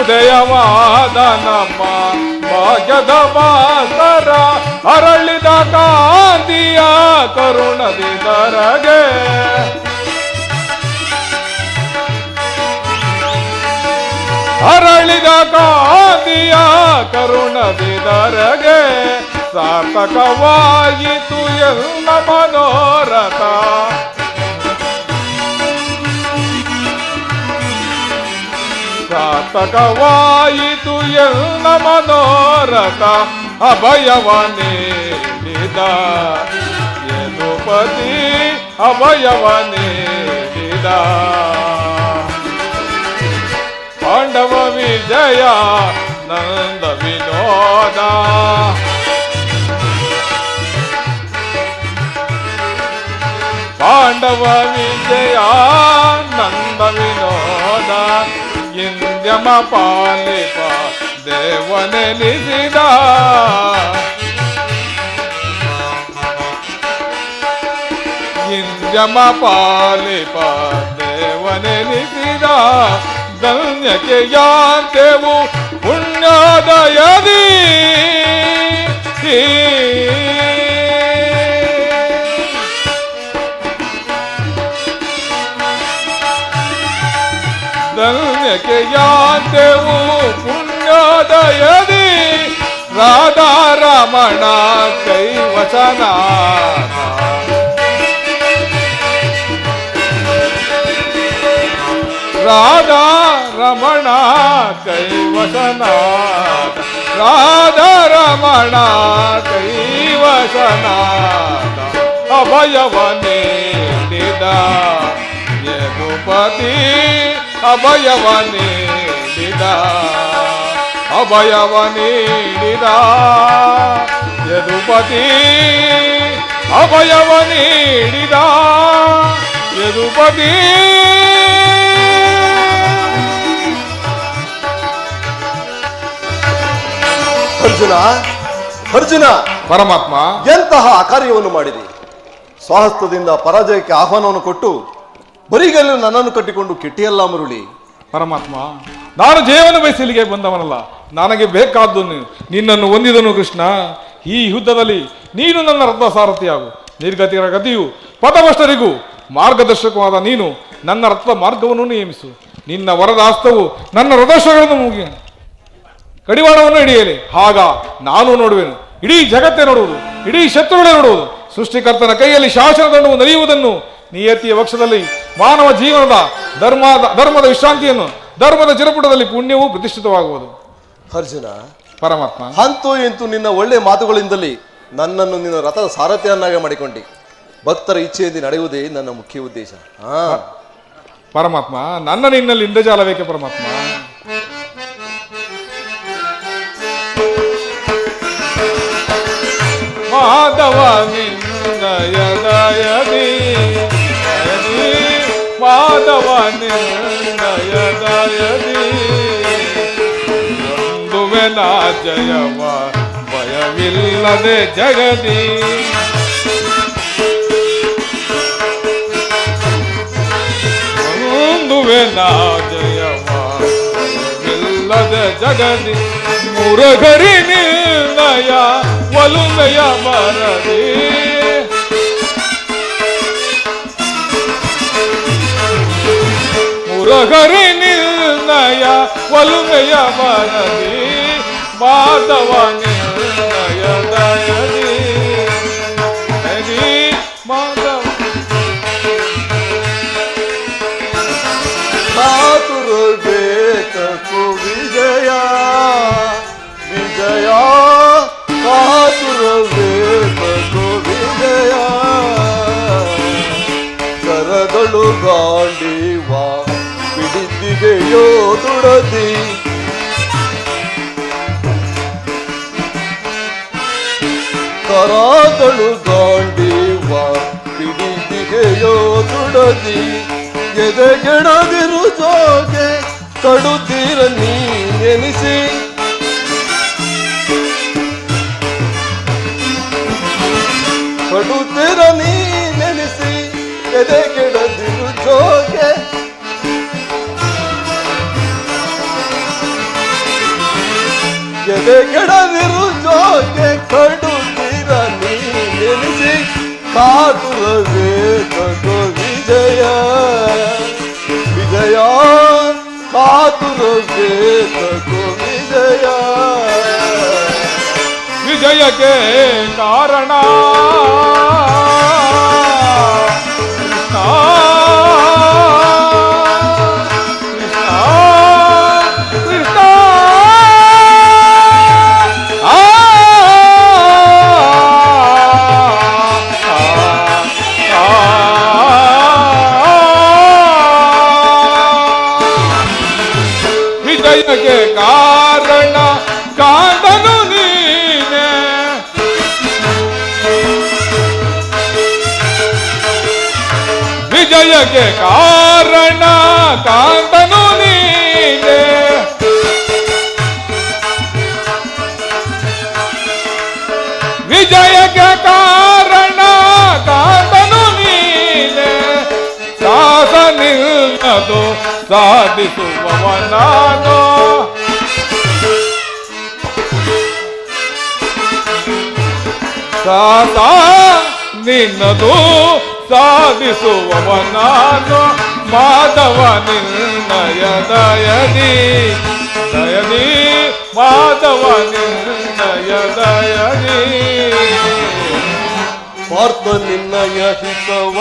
ಉದಯವಾದ ನಮ್ಮ ಭಾಗ್ಯದ ಭಾಸ್ಕರ ಅರಳಿದ ಕಾಂತಿಯ ಕರುಣದಿ ಧರೆಗೆ ಅರಳಿದ ಕಾಂತಿಯ ಕರುಣದಿ ಧರೆಗೆ ಸಾರ್ಥಕವಾಯಿತು ಎಲ್ಲ ಮನೋರಥ ಸಾರ್ಥಕವಾಯಿತು ಎಲ್ಲ ಮನೋರಥ ಅಭಯವ ನೀಡಿದ ಯದುಪತಿ ಅಭಯವ ನೀಡಿದ ಪಾಂಡವ ವಿಜಯ ನಂದ ವಿನೋದ ಪಾಂಡವ ವಿಜಯ ನಂದ ವಿನೋದ ಇಂದ್ಯಮ ಪಾಲಿಪ ದೇವನೆನಿಸಿದ ಇಂದ್ಯಮ ಪಾಲಿಪ ದೇವನೆನಿಸಿದ ಧನ್ಯಕ್ಕೆ ಯಾಂತೆವು ಪುಣ್ಯೋದಯದಿ ಧನ್ಯಕ್ಕೆ ಯಾಂತೆವು ಪುಣ್ಯೋದಯದಿ ರಾಧಾರಮಣ ಕೈವಚನ ರಾಧಾ ರಮಣ ಕೈವಸನ ರಾಧಾ ರಮಣ ಕೈವಸನ ಅಭಯವ ನೀಡಿದ ಯದುಪತಿ ಅಭಯವ ನೀಡಿದ ಅಭಯವ ನೀಡಿದ ಯದುಪತಿ ಅಭಯವ ನೀಡಿದ ಯದುಪತಿ ಅರ್ಜುನ ಅರ್ಜುನ ಪರಮಾತ್ಮ ಎಂತಹ ಕಾರ್ಯವನ್ನು ಮಾಡಿದೆ. ಸ್ವಹಸ್ತದಿಂದ ಪರಾಜಯಕ್ಕೆ ಆಹ್ವಾನವನ್ನು ಕೊಟ್ಟು ಬರಿಗಲ್ಲು ನನ್ನನ್ನು ಕಟ್ಟಿಕೊಂಡು ಕೆಟ್ಟಿಯಲ್ಲ ಮರುಳಿ. ಪರಮಾತ್ಮ ನಾನು ಜೀವನ ಬಯಸಲಿಗೆ ಬಂದವನಲ್ಲ, ನನಗೆ ಬೇಕಾದ್ದು ನಿನ್ನನ್ನು ಹೊಂದಿದನು ಕೃಷ್ಣ. ಈ ಯುದ್ಧದಲ್ಲಿ ನೀನು ನನ್ನ ರತ್ನ ಸಾರಥಿಯಾಗು. ನಿರ್ಗತಿರ ಗತಿಯು ಪಥಭ್ರಷ್ಟರಿಗೂ ಮಾರ್ಗದರ್ಶಕವಾದ ನೀನು ನನ್ನ ರತ್ನ ಮಾರ್ಗವನ್ನು ನೇಮಿಸು. ನಿನ್ನ ವರದ ಹಸ್ತವು ನನ್ನ ಹೃದಯಗಳನ್ನು ಮುಗಿ ಕಡಿವಾಣವನ್ನು ಹಿಡಿಯಲಿ. ಆಗ ನಾನು ನೋಡುವೆನು, ಇಡೀ ಜಗತ್ತೇ ನೋಡುವುದು, ಇಡೀ ಶತ್ರುಗಳೇ ನೋಡುವುದು. ಸೃಷ್ಟಿಕರ್ತನ ಕೈಯಲ್ಲಿ ಶಾಸನದಂಡವು ನಡೆಯುವುದನ್ನು, ನಿಯತಿಯ ವಕ್ಷದಲ್ಲಿ ಮಾನವ ಜೀವನದ ಧರ್ಮದ ವಿಶ್ರಾಂತಿಯನ್ನು, ಧರ್ಮದ ಚಿರಪುಟದಲ್ಲಿ ಪುಣ್ಯವು ಪ್ರತಿಷ್ಠಿತವಾಗುವುದು. ಅರ್ಜುನ ಪರಮಾತ್ಮ ಅಂತೂ ಇಂತೂ ನಿನ್ನ ಒಳ್ಳೆ ಮಾತುಗಳಿಂದಲೇ ನನ್ನನ್ನು ನಿನ್ನ ರಥದ ಸಾರಥಿಯನ್ನಾಗಿ ಮಾಡಿಕೊಂಡಿ. ಭಕ್ತರ ಇಚ್ಛೆಯಿಂದ ನಡೆಯುವುದೇ ನನ್ನ ಮುಖ್ಯ ಉದ್ದೇಶ. ಪರಮಾತ್ಮ ನನ್ನ ನಿನ್ನಲ್ಲಿ ಇಂದ್ರಜಾಲ ಬೇಕೆ ಪರಮಾತ್ಮ. ಮಾಧವ ನಿನ್ನಯದಯದಿ ಮಾಧವ ನಿನ್ನಯದಯದಿ ಒಂದುವೆನ ಜಯವ ಭಯವಿಲ್ಲದೆ ಜಗದಿ ಒಂದುವೆನ ಜಯವ ಭಯವಿಲ್ಲದೆ ಜಗದಿ ಮುರಗರಿ ನಿರ್ಣಯ ಒಲುಮೆಯ ಬರದಿ ಮುರಗರಿ ನಿರ್ಣಯ ಒಲುಮೆಯ ಬರದಿ ಮಾಧವ ನಿರ್ಣಯ ದಯದಿ ಮಾಧವ ಮಾತುರ ಬೇಕೋ ವಿಜಯ ವಿಜಯ ಕಾತುರಬೇಕು ವಿಜಯ ಕರದಳು ಗಾಂಡಿವ ಪಿಡಿದಿಗೆಯೋ ದುಡದಿ ಕರದಳು ಗಾಂಡಿವ ಪಿಡಿದಿಗೆಯೋ ದುಡದಿ ಎದೆಗೆಡದಿರು ಜೋಗೆ ಕಡುತ್ತೀರ ನೀನೆನಿಸಿ ಕಡುತ್ತೀರ ನೀನೆನಿಸಿ ಎದೆಗೆಡದಿರು ಜೋಗೆ ಕೆಡದಿರು ಜೋಕೆ ಕಡುತ್ತಿರ ನೀನೆನಿಸಿ ಕಾತುರಬೇಕೋ ವಿಜಯ ವಿಜಯ ಕಾತುರಬೇಕೋ ವಿಜಯ ವಿಜಯಕ್ಕೆ ಕಾರಣ ಕೃಷ್ಣ ಕೃಷ್ಣ ಕೃಷ್ಣ ಆ ವಿಜಯಕ್ಕೆ ಕಾರಣ ಕಾಂತನು ನೀನೆ ವಿಜಯಕ್ಕೆ ಕಾರಣ ಕಾಂತನು ನೀನೆ ವಿಜಯಕ್ಕೆ ಕಾರಣ ಕಾಂತನು ನೀನೆ ಸಾಸ ನಿಲ್ಲದು ಸಾಧಿಸುವವನಾನು ಸಾಸ ನಿನ್ನದು ಸಾಧಿಸುವವನಾನು ಮಾಧವ ನಿರ್ಣಯ ದಯದಿ ದಯದಿ ಮಾಧವ ನಿರ್ಣಯ ದಯದಿ ಪಾರ್ಥ ನಿನ್ನಯ ಹಿತವ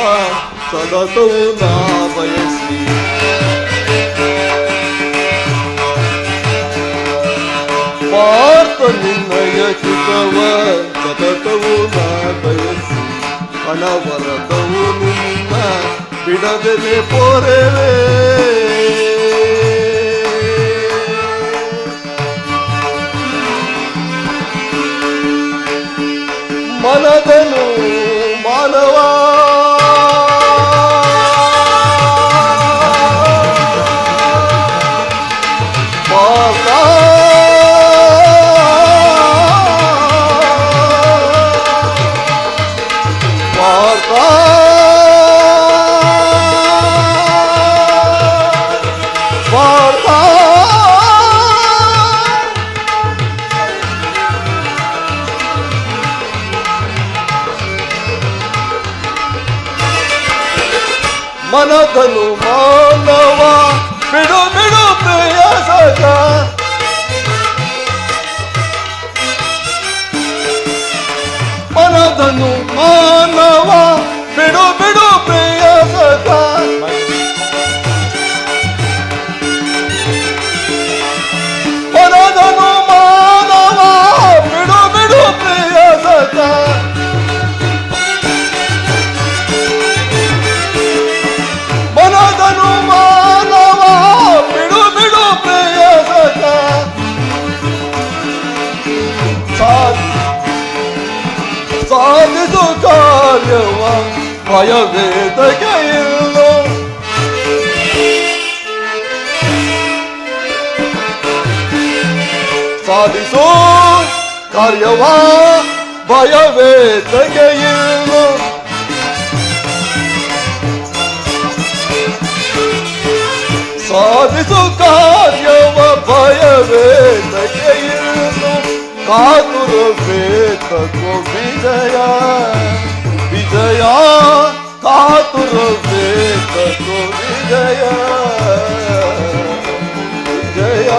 ಸದತವು ನಾ ಬಯಸಿ ಪಾರ್ಥ ನಿನ್ನಯ ಹಿತವ ಸದತವು ನಾ ಬಯಸಿ ಹಣವರದವು ನಿನ್ನ ಬಿಡದೆ ಪೋರೆವೆ ಮನದನು ಮಾನವ ಮನದನು ಮಾನವ ಬಿಡು ಬಿಡು ಪ್ರಿಯ ಸಖ ಮನದನು ಮಾನವ ಬಿಡು ಬಿಡು ಪ್ರಿಯ ಸಖ ಮನದನು ಮಾನವ ಬಿಡು ಬಿಡು ಪ್ರಿಯ ಸಖ ಮನದನು ಮಾನವ ಬಿಡು ಬಿಡು ಪ್ರಿಯ ಸಖ ಸಾಧಿಸು ಕಾರ್ಯವ ಭಯವೇದಕ್ಕೆ ಇಲ್ಲೋ ಸಾಧಿಸು ಕಾರ್ಯವ ಭಯವೇದಕ್ಕೆ ಇಲ್ಲೋ ಸಾಧಿಸು ಕಾರ್ಯವ ಭಯವೇದಕ್ಕೆ ಇಲ್ಲೋ ಕಾತುರಬೇಕೋ ವಿಜಯ ವಿಜಯ ಕಾತುರಬೇಕೋ ವಿಜಯ ವಿಜಯ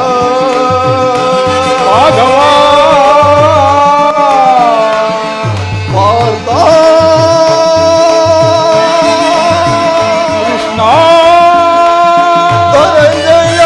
ಮಾಧವ ಪಾರ್ಥ ಕೃಷ್ಣ ಧನಂಜಯ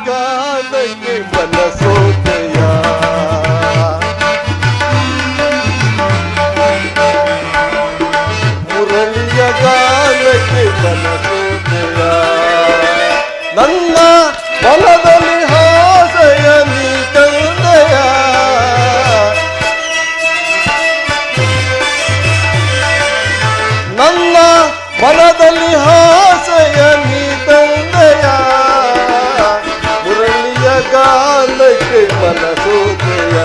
ಗಾನಕ್ಕೆ ಮನಸೋದಯ ಮುರಳಿಯ ಗಾನಕ್ಕೆ ಮನಸೋದಯ ನನ್ನ ಮನದಲ್ಲಿ ಹಾಸೆಯ ನೀ ತಂದೆಯ ನನ್ನ ಮನದಲ್ಲಿ ಹಾಸೆಯ ನೀ ತಂದೆಯ ಮುರಳಿಯ ಗಾನಕ್ಕೆ ಮನಸೋದಯ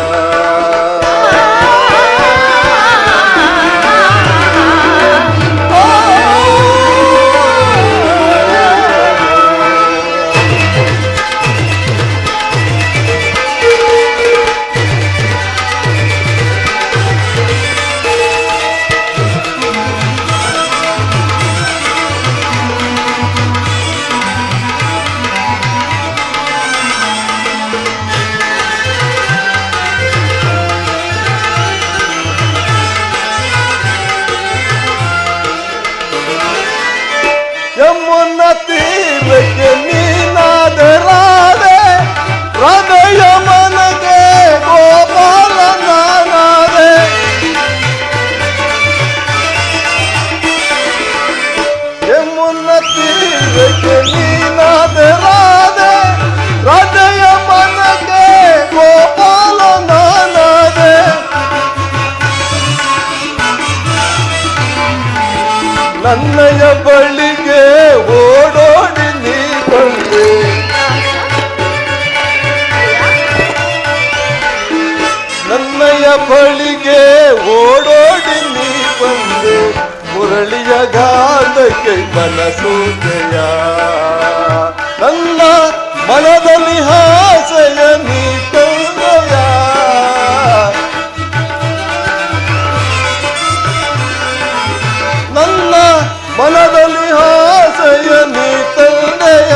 ಯಮುನ ತೀರಕ್ಕೆ ನೀನಾದರಾದೆ ಹೃದಯ ಮನಗೆ ಗೋಪಾಲ ನಾನಾದೆ ಯಮುನ ತೀರಕ್ಕೆ ನೀನಾದರಾದೆ ಹೃದಯ ಮನಗೆ ಗೋಪಾಲ ನಾನಾದೆ ನನ್ನಯ ಬಳಿಗೆ ಓಡೋಡಿ ನೀ ಬಂದೆ ನನ್ನಯ ಬಳಿಗೆ ಓಡೋಡಿ ನೀ ಬಂದೆ ಮುರಳಿಯ ಗಾನಕ್ಕೆ ಮನಸೋದಯ ನನ್ನ ಮನದಲ್ಲಿ ಹಾಸೆಯ ನೀ ತಂದೆಯ ನನ್ನ ಮನದಲ್ಲಿ ಹಾಸೆಯ ನೀ ತಂದೆಯ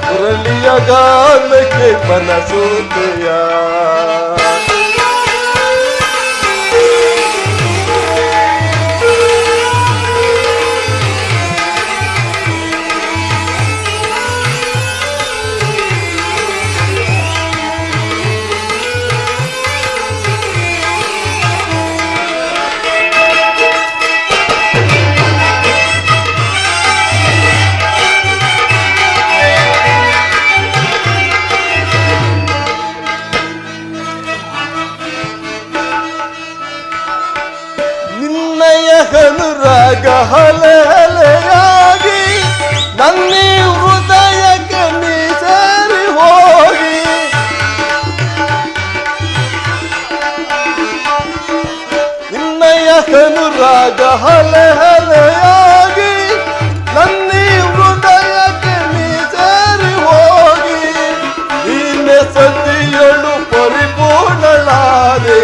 ಮುರಳಿಯ ಗಾನಕ್ಕೆ ಮನಸೋದಯ ಅನುರಾಗ ಹಲೆ ಹಲೆಯಾಗಿ ನನ್ನಿ ಹೃದಯಕ್ಕೆ ನೀ ಸೇರಿ ಹೋಗಿ ನಿನ್ನಯ ಅನುರಾಗ ಹಲೆ ಹಲೆಯಾಗಿ ನನ್ನಿ ಹೃದಯಕ್ಕೆ ನೀ ಸೇರಿ ಹೋಗಿ ನೀನೆ ಸತಿಯಳು ಪರಿಪೂರ್ಣಳಾದೆ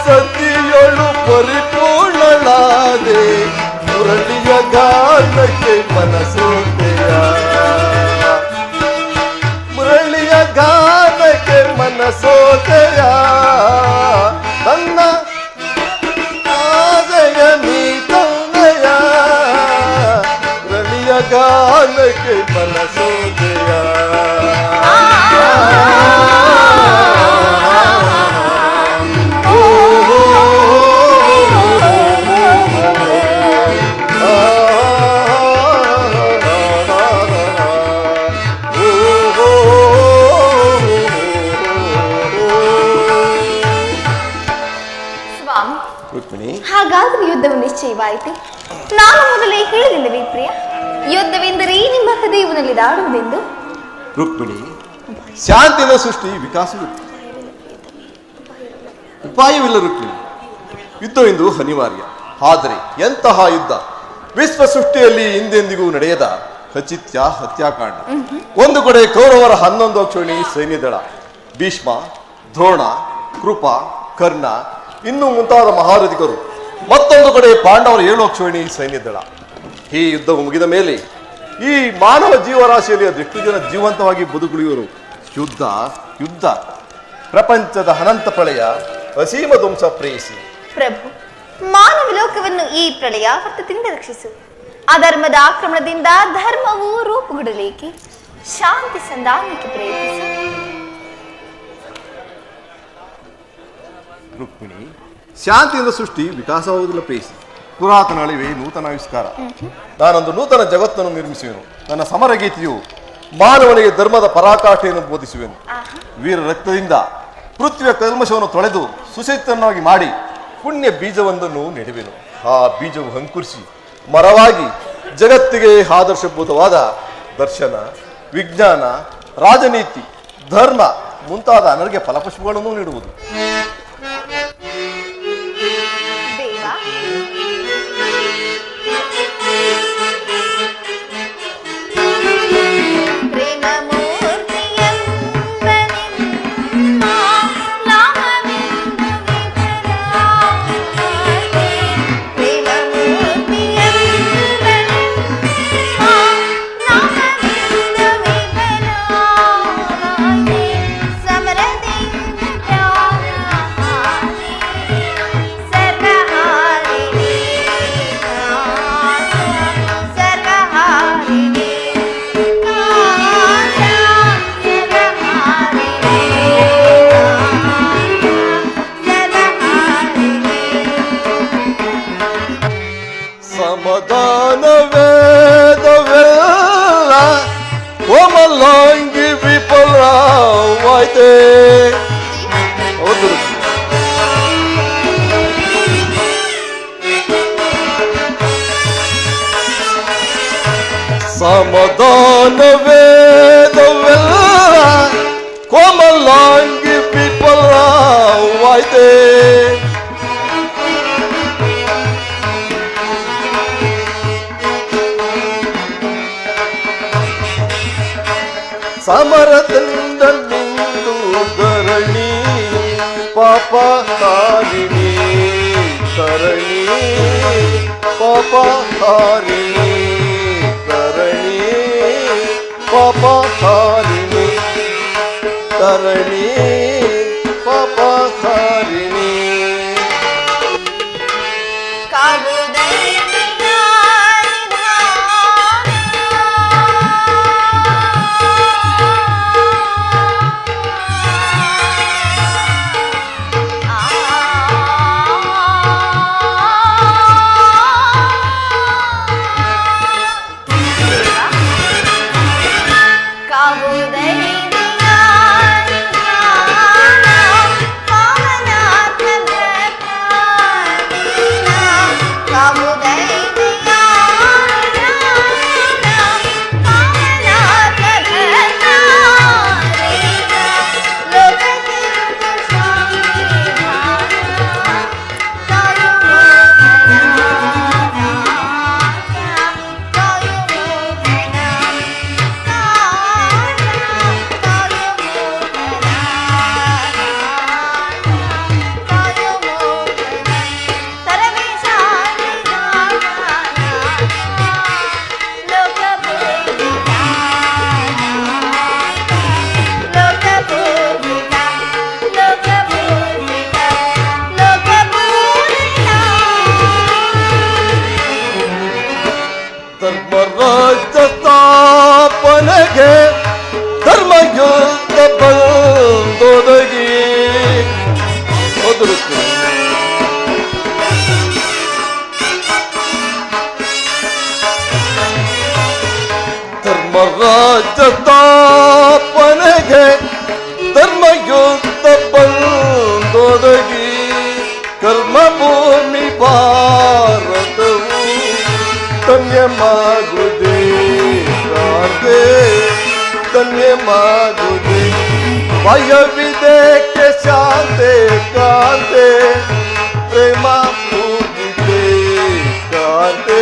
ಸತಿಯಳು ಪರಿಪೂರ್ಣಳಾದೆ ಮುರಳಿಯ ಗಾನಕ್ಕೆ ಮನಸೋದಯ ಮುರಳಿಯ ಗಾನಕ್ಕೆ ಮನಸೋದಯ ನನ್ನ ಆದಯ ನೀ ತಂದೆಯ ಮುರಳಿಯ ಗಾನಕ್ಕೆ ಮನಸೋದಯ ಹಾಗಾದ್ರೆ ಯುದ್ಧವು ನಿಶ್ಚಯವಾಯಿತು. ನಾನು ಮೊದಲೇ ಹೇಳಿದಿಲ್ಲವೇ ಪ್ರಿಯ, ಯುದ್ಧವೆಂದರೆ ನಿಮ್ಮ ಹೃದಯದಲ್ಲಿ ದಾಡುವುದೆಂದು. ರುಕ್ಮಿಣಿ, ಶಾಂತಿನ ಸೃಷ್ಟಿ ವಿಕಾಸವಿಲ್ಲ, ಉಪಾಯವಿಲ್ಲ ರುಕ್ಮಿಣಿ. ಯುದ್ಧವೆಂದು ಅನಿವಾರ್ಯ. ಆದರೆ ಎಂತಹ ಯುದ್ಧ? ವಿಶ್ವ ಸೃಷ್ಟಿಯಲ್ಲಿ ಹಿಂದೆಂದಿಗೂ ನಡೆಯದ ಖಚಿತ್ಯ ಹತ್ಯಾಕಾಂಡ. ಒಂದು ಕಡೆ ಕೌರವರ 11 ಅಕ್ಷೋಣಿ ಸೈನ್ಯದಳ, ಭೀಷ್ಮ, ದ್ರೋಣ, ಕೃಪ, ಕರ್ಣ ಇನ್ನೂ ಮುಂತಾದ ಮಹಾರಥಿಕರು. ಮತ್ತೊಂದು ಕಡೆ ಪಾಂಡವರ 7 ಅಕ್ಷೋಣಿ ಸೈನ್ಯದಳ. ಈ ಯುದ್ಧವು ಮುಗಿದ ಮೇಲೆ ಈ ಮಾನವ ಜೀವರಾಶಿಯಲ್ಲಿ ಅದೆಷ್ಟು ಜನ ಜೀವಂತವಾಗಿ ಬದುಕುಳಿಯುವರು? ಯುದ್ಧ ಯುದ್ಧ, ಪ್ರಪಂಚದ ಅನಂತ ಪ್ರಳಯ, ಅಸೀಮ ಧ್ವಂಸ ಪ್ರೇಯಸಿ. ಪ್ರಭು, ಮಾನವ ಲೋಕವನ್ನು ಈ ಪ್ರಳಯಾವರ್ತದಿಂದ ರಕ್ಷಿಸು. ಅಧರ್ಮದ ಆಕ್ರಮಣದಿಂದ ಧರ್ಮವು ರೂಪುಗೊಳ್ಳಲಿಕ್ಕೆ ಶಾಂತಿ ಸಂಧಾನಕ್ಕೆ ಪ್ರಯತ್ನಿಸು. ರುಕ್ಮಿಣಿ, ಶಾಂತಿಯಿಂದ ಸೃಷ್ಟಿ ವಿಕಾಸವಾಗುವುದಿಲ್ಲ ಪ್ರೇಯಸಿ. ಪುರಾತನ ಅಳಿವೆ ನೂತನ ಆವಿಷ್ಕಾರ. ನಾನೊಂದು ನೂತನ ಜಗತ್ತನ್ನು ನಿರ್ಮಿಸುವೆನು. ನನ್ನ ಸಮರಗೀತೆಯು ಮಾನವನಿಗೆ ಧರ್ಮದ ಪರಾಕಾಷ್ಠೆಯನ್ನು ಬೋಧಿಸುವೆನು. ವೀರ ರಕ್ತದಿಂದ ಪೃಥ್ವಿಯ ಕಲ್ಮಶವನ್ನು ತೊಳೆದು ಸುಸಹಿತನಾಗಿ ಮಾಡಿ ಪುಣ್ಯ ಬೀಜವೊಂದನ್ನು ನೆಡುವೆನು. ಆ ಬೀಜವು ಅಂಕುರಿಸಿ ಮರವಾಗಿ ಜಗತ್ತಿಗೆ ಆದರ್ಶಭೂತವಾದ ದರ್ಶನ, ವಿಜ್ಞಾನ, ರಾಜನೀತಿ, ಧರ್ಮ ಮುಂತಾದ ಅನರ್ಘ್ಯ ಫಲಪುಷ್ಪಗಳನ್ನು ನೀಡುವುದು. ಕೋಮಲಾಂಗಿ ವಿಫಲವಾಯ್ತೆ. ಸಮಾಧಾನ ವೇದವೆಲ್ಲ ಕೋಮಲಾಂಗಿ ವಿಫಲವಾಯ್ತೆ. ಸಮರದಿಂದ ನಿಂದು ಧರಣಿ ಪಾಪ ಹಾರಿಣಿ, ಧರಣಿ ಪಾಪ ಹಾರಿಣಿ, ಧರಣಿ ಪಾಪ ಹಾರಿಣಿ, ಧರಣಿ ಪಾಪ ಹಾರಿಣಿ. ಧರ್ಮರಾಜ್ಯ ಸ್ಥಾಪನೆಗೆ ಧರ್ಮಯುದ್ಧ ಬಂದೊದಗಿ. ಧರ್ಮರಾಜ್ಯ ಸ್ಥಾಪನೆಗೆ ಧರ್ಮಯುದ್ಧ ಬಂದೊದಗಿ. ಕರ್ಮಭೂಮಿ ಭಾರತವು ಧನ್ಯವಾಗುವುದೇ ಕಾಂತೆ, ಧನ್ಯವಾಗುವುದೇ ಭಯವಿದೇಕೆ ಶಾಂತೆ ಕಾಂತೆ, ಪ್ರೇಮ ಪೂಜಿತೆ ಕಾಂತೆ,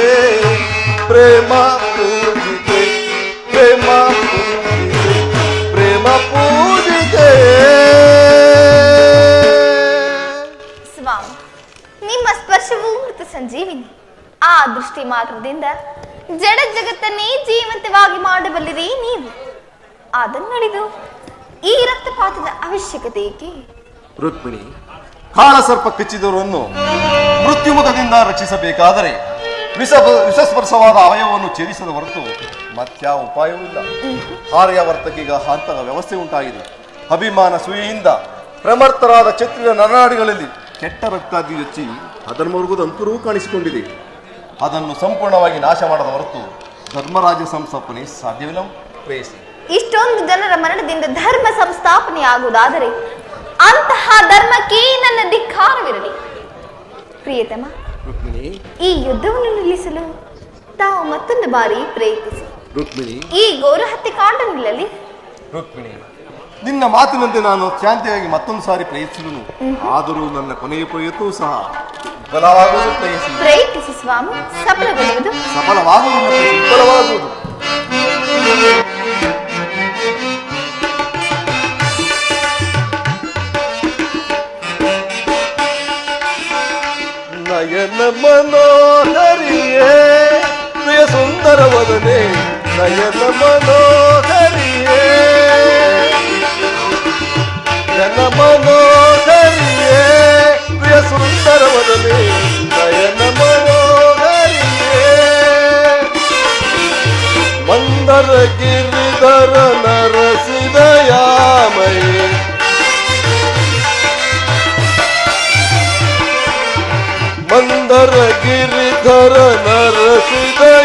ಪ್ರೇಮ ಪೂಜಿತೆ, ಪ್ರೇಮ ಪೂಜಿತೆ, ಪ್ರೇಮ ಪೂಜಿತೆ. ಸ್ವಾಮಿ, ನಿಮ್ಮ ಸ್ಪರ್ಶವು ಮೃತ ಸಂಜೀವಿನಿ. ಆ ದೃಷ್ಟಿ ಮಾತ್ರದಿಂದ ಜಡ ಜಗತ್ತನ್ನೇ ಜೀವಂತವಾಗಿ ಮಾಡಬಲ್ಲಿರಿ ನೀವು. ಅದನ್ನಡಿದು ಈ ರಕ್ತಪಾತದ ಅವಶ್ಯಕತೆ ಏಕೆ? ರುಕ್ಮಿಣಿ, ಕಾಳಸರ್ಪ ಕಚ್ಚಿದವರನ್ನು ಮೃತ್ಯುಮುಖದಿಂದ ರಕ್ಷಿಸಬೇಕಾದರೆ ವಿಷಸ್ಪರ್ಶವಾದ ಅವಯವವನ್ನು ಛೇದಿಸದ ಹೊರತು ಮತ್ಯಾವ ಉಪಾಯವಿಲ್ಲ. ಆರ್ಯಾವರ್ತಕೀಗ ಅಂತಹ ವ್ಯವಸ್ಥೆ ಉಂಟಾಗಿದೆ. ಅಭಿಮಾನ ಸೂಯೆಯಿಂದ ಪ್ರಮರ್ತರಾದ ಕ್ಷತ್ರಿಯ ನರನಾಡಿಗಳಲ್ಲಿ ಕೆಟ್ಟ ರಕ್ತಾದಿ ಹೆಚ್ಚಿ ಅದನ್ಮರುಗುವುದು ಅಂತರೂ ಕಾಣಿಸಿಕೊಂಡಿದೆ. ಅದನ್ನು ಸಂಪೂರ್ಣವಾಗಿ ನಾಶ ಮಾಡದ ಹೊರತು ಧರ್ಮರಾಜ್ಯ ಸಂಸ್ಥಾಪನೆ ಸಾಧ್ಯವಿಲ್ಲ. ಪ್ರೇಯಸಿ, ಇಷ್ಟೊಂದು ಜನರ ಮರಣದಿಂದ ಧರ್ಮ ಸಂಸ್ಥಾಪನೆ ಆಗುವುದಾದರೆ ಅಂತಹ ಧರ್ಮಕ್ಕೆ ನನ್ನ ಧಿಕ್ಕಾರವಿರಲಿ. ಪ್ರಿಯತಮ, ರುಕ್ಮಿಣಿ, ಈ ಯುದ್ಧವನ್ನು ನಿಲ್ಲಿಸಲು ತಾವು ಮತ್ತೊಂದು ಬಾರಿ ಪ್ರಯತ್ನಿಸಿ. ರುಕ್ಮಿಣಿ, ಈ ಘೋರ ಹತ್ಯೆಕಾಂಡ ನಿಲ್ಲಲಿ. ರುಕ್ಮಿಣಿ, ನಿನ್ನ ಮಾತಿನಂತೆ ನಾನು ಶಾಂತಿಯಾಗಿ ಮತ್ತೊಂದು ಸಾರಿ ಪ್ರಯತ್ನಿಸಿದನು. ಆದರೂ ನನ್ನ ಕೊನೆಯ ಪ್ರಯತ್ನವೂ ಸಹ ವಿಫಲವಾಗುವುದು. ಪ್ರಯತ್ನಿಸಿ ಸ್ವಾಮಿ, ಸಫಲಗೊಳ್ಳುವುದು. ಸಫಲವಾಗುವುದು ಮತ್ತು ವಿಫಲವಾಗುವುದು. ನಯನ ಮನೋಹರಿಯೇ ಪ್ರಿಯ ಸುಂದರ ವದನೆ, ನಯನ ಮನೋಹರಿಯೇ ನಯನ ಮನೋಹರಿಯೇ ಪ್ರಿಯ ಸುಂದರ ವದನೆ, ನಯನ ಮನೋಹರಿಯೇ ಮಂದರ ಗಿರಿಧರ ನರಸಿದಯಾಮಯೇ ಮಂದರ ಗಿರಿಧರ ನರಸಿದಯಾಮಯಿ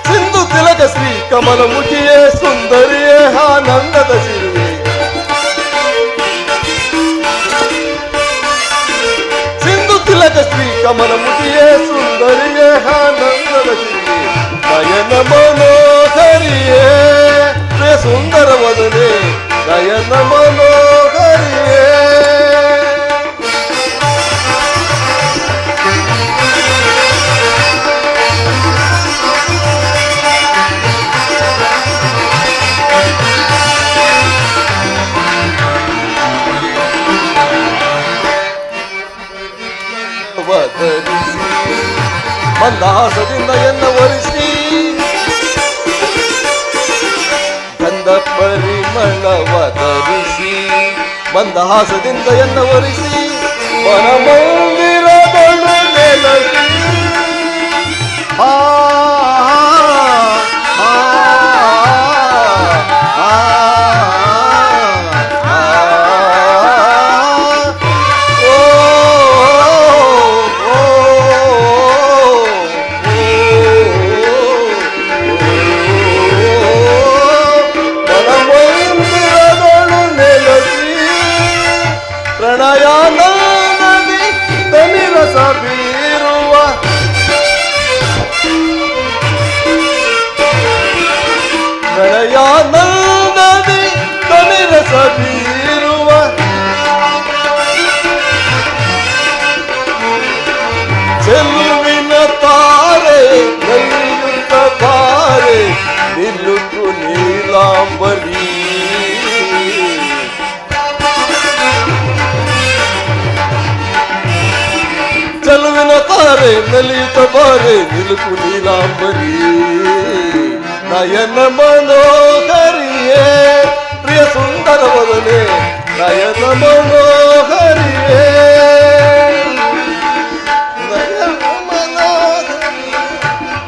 ಸಿಂಧು ತಿಲಕ ಶ್ರೀ ಕಮಲ ಮುಖಿಯೇ ಸುಂದರಿಯೇ ಆನಂದದ ಸಿರುವೆ, ಸಿಂಧು ತಿಲಕ ಶ್ರೀ ಕಮಲ ಮುಖಿಯೇ ಸುಂದರಿಯೇ ಆನಂದದ ಸಿರುವೆ, ನಯನ ಮನೋಹರಿಯೇ ಪ್ರಿಯ ಸುಂದರ ವದನೆ, ನಯನ ಮನೋಹರಿಯೇ ವದರಿಸಿ ಮಂದಹಾಸದಿಂದ ಎನ್ನ ಒಲಿಸಿ ಗಂಧ ಪರಿಮಳವದರಿಸಿ ಮಂದಹಾಸದಿಂದ ಎನ್ನ ಒಲಿಸಿ ಮನಮಂದಿರದೊಳು ನೆಲಸಿ ಆ ಪ್ರಣಯಾನಂದದಿ ತನಿರಸ ಬೀರುವ ಪ್ರಣಯಾನಂದದಿ ತನಿರಸ ಬೀರುವ ಚೆಲುವಿನ ತಾರೆ ನಲಿಯುತ್ತ ತಾರೆ ನಿಲ್ಲುತ್ತು ನೀಲಾಂಬರಿ ಚೆಲುವಿನ ತಾರೆ ನಲಿಯುತ್ತ ಬಾರೆ ನಿಲುಕು ನೀಲಾಂಬರಿ, ನಯನ ಮನೋಹರಿಯೇ ಪ್ರಿಯ ಸುಂದರ ವದನೆ, ನಯನ ಮನೋಹರಿಯೇ ನಯನ ಮನೋಹರಿಯೇ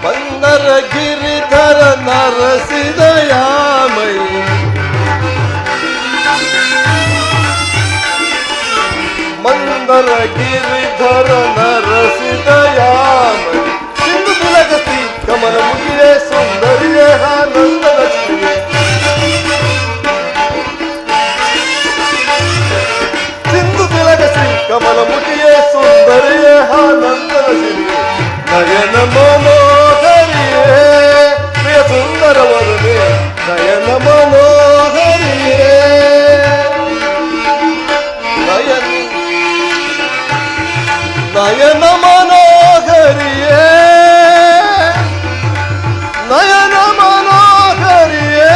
ಬಂದರ ಗಿರಿಧರ ನರಸಿದಯಾಮಯಿ ಮಂದರ ಗಿರಿಧರ ನರಸಿದಯಾಮಯಿ ಸಿಂಧು ತಿಲಕ ಶ್ರೀ ಕಮಲ ಮುಗಿಯೇ ಸುಂದರಿಯೇ ಆನಂದದ ಸಿರಿಯೇ, ಸಿಂಧು ತಿಲಕ ಶ್ರೀ ಕಮಲ ಮುಗಿಯೇ ಸುಂದರಿಯೇ ಆನಂದದ ಸಿರಿಯೇ, ನಯನ ಮನೋಹರಿಯೇ ಪ್ರಿಯ ಸುಂದರ ವದನೆ, ನಯನ ಮನೋಹರಿಯೇ ನಯನ ಮನೋಹರಿಯೇ ನಯನ ಮನೋಹರಿಯೇ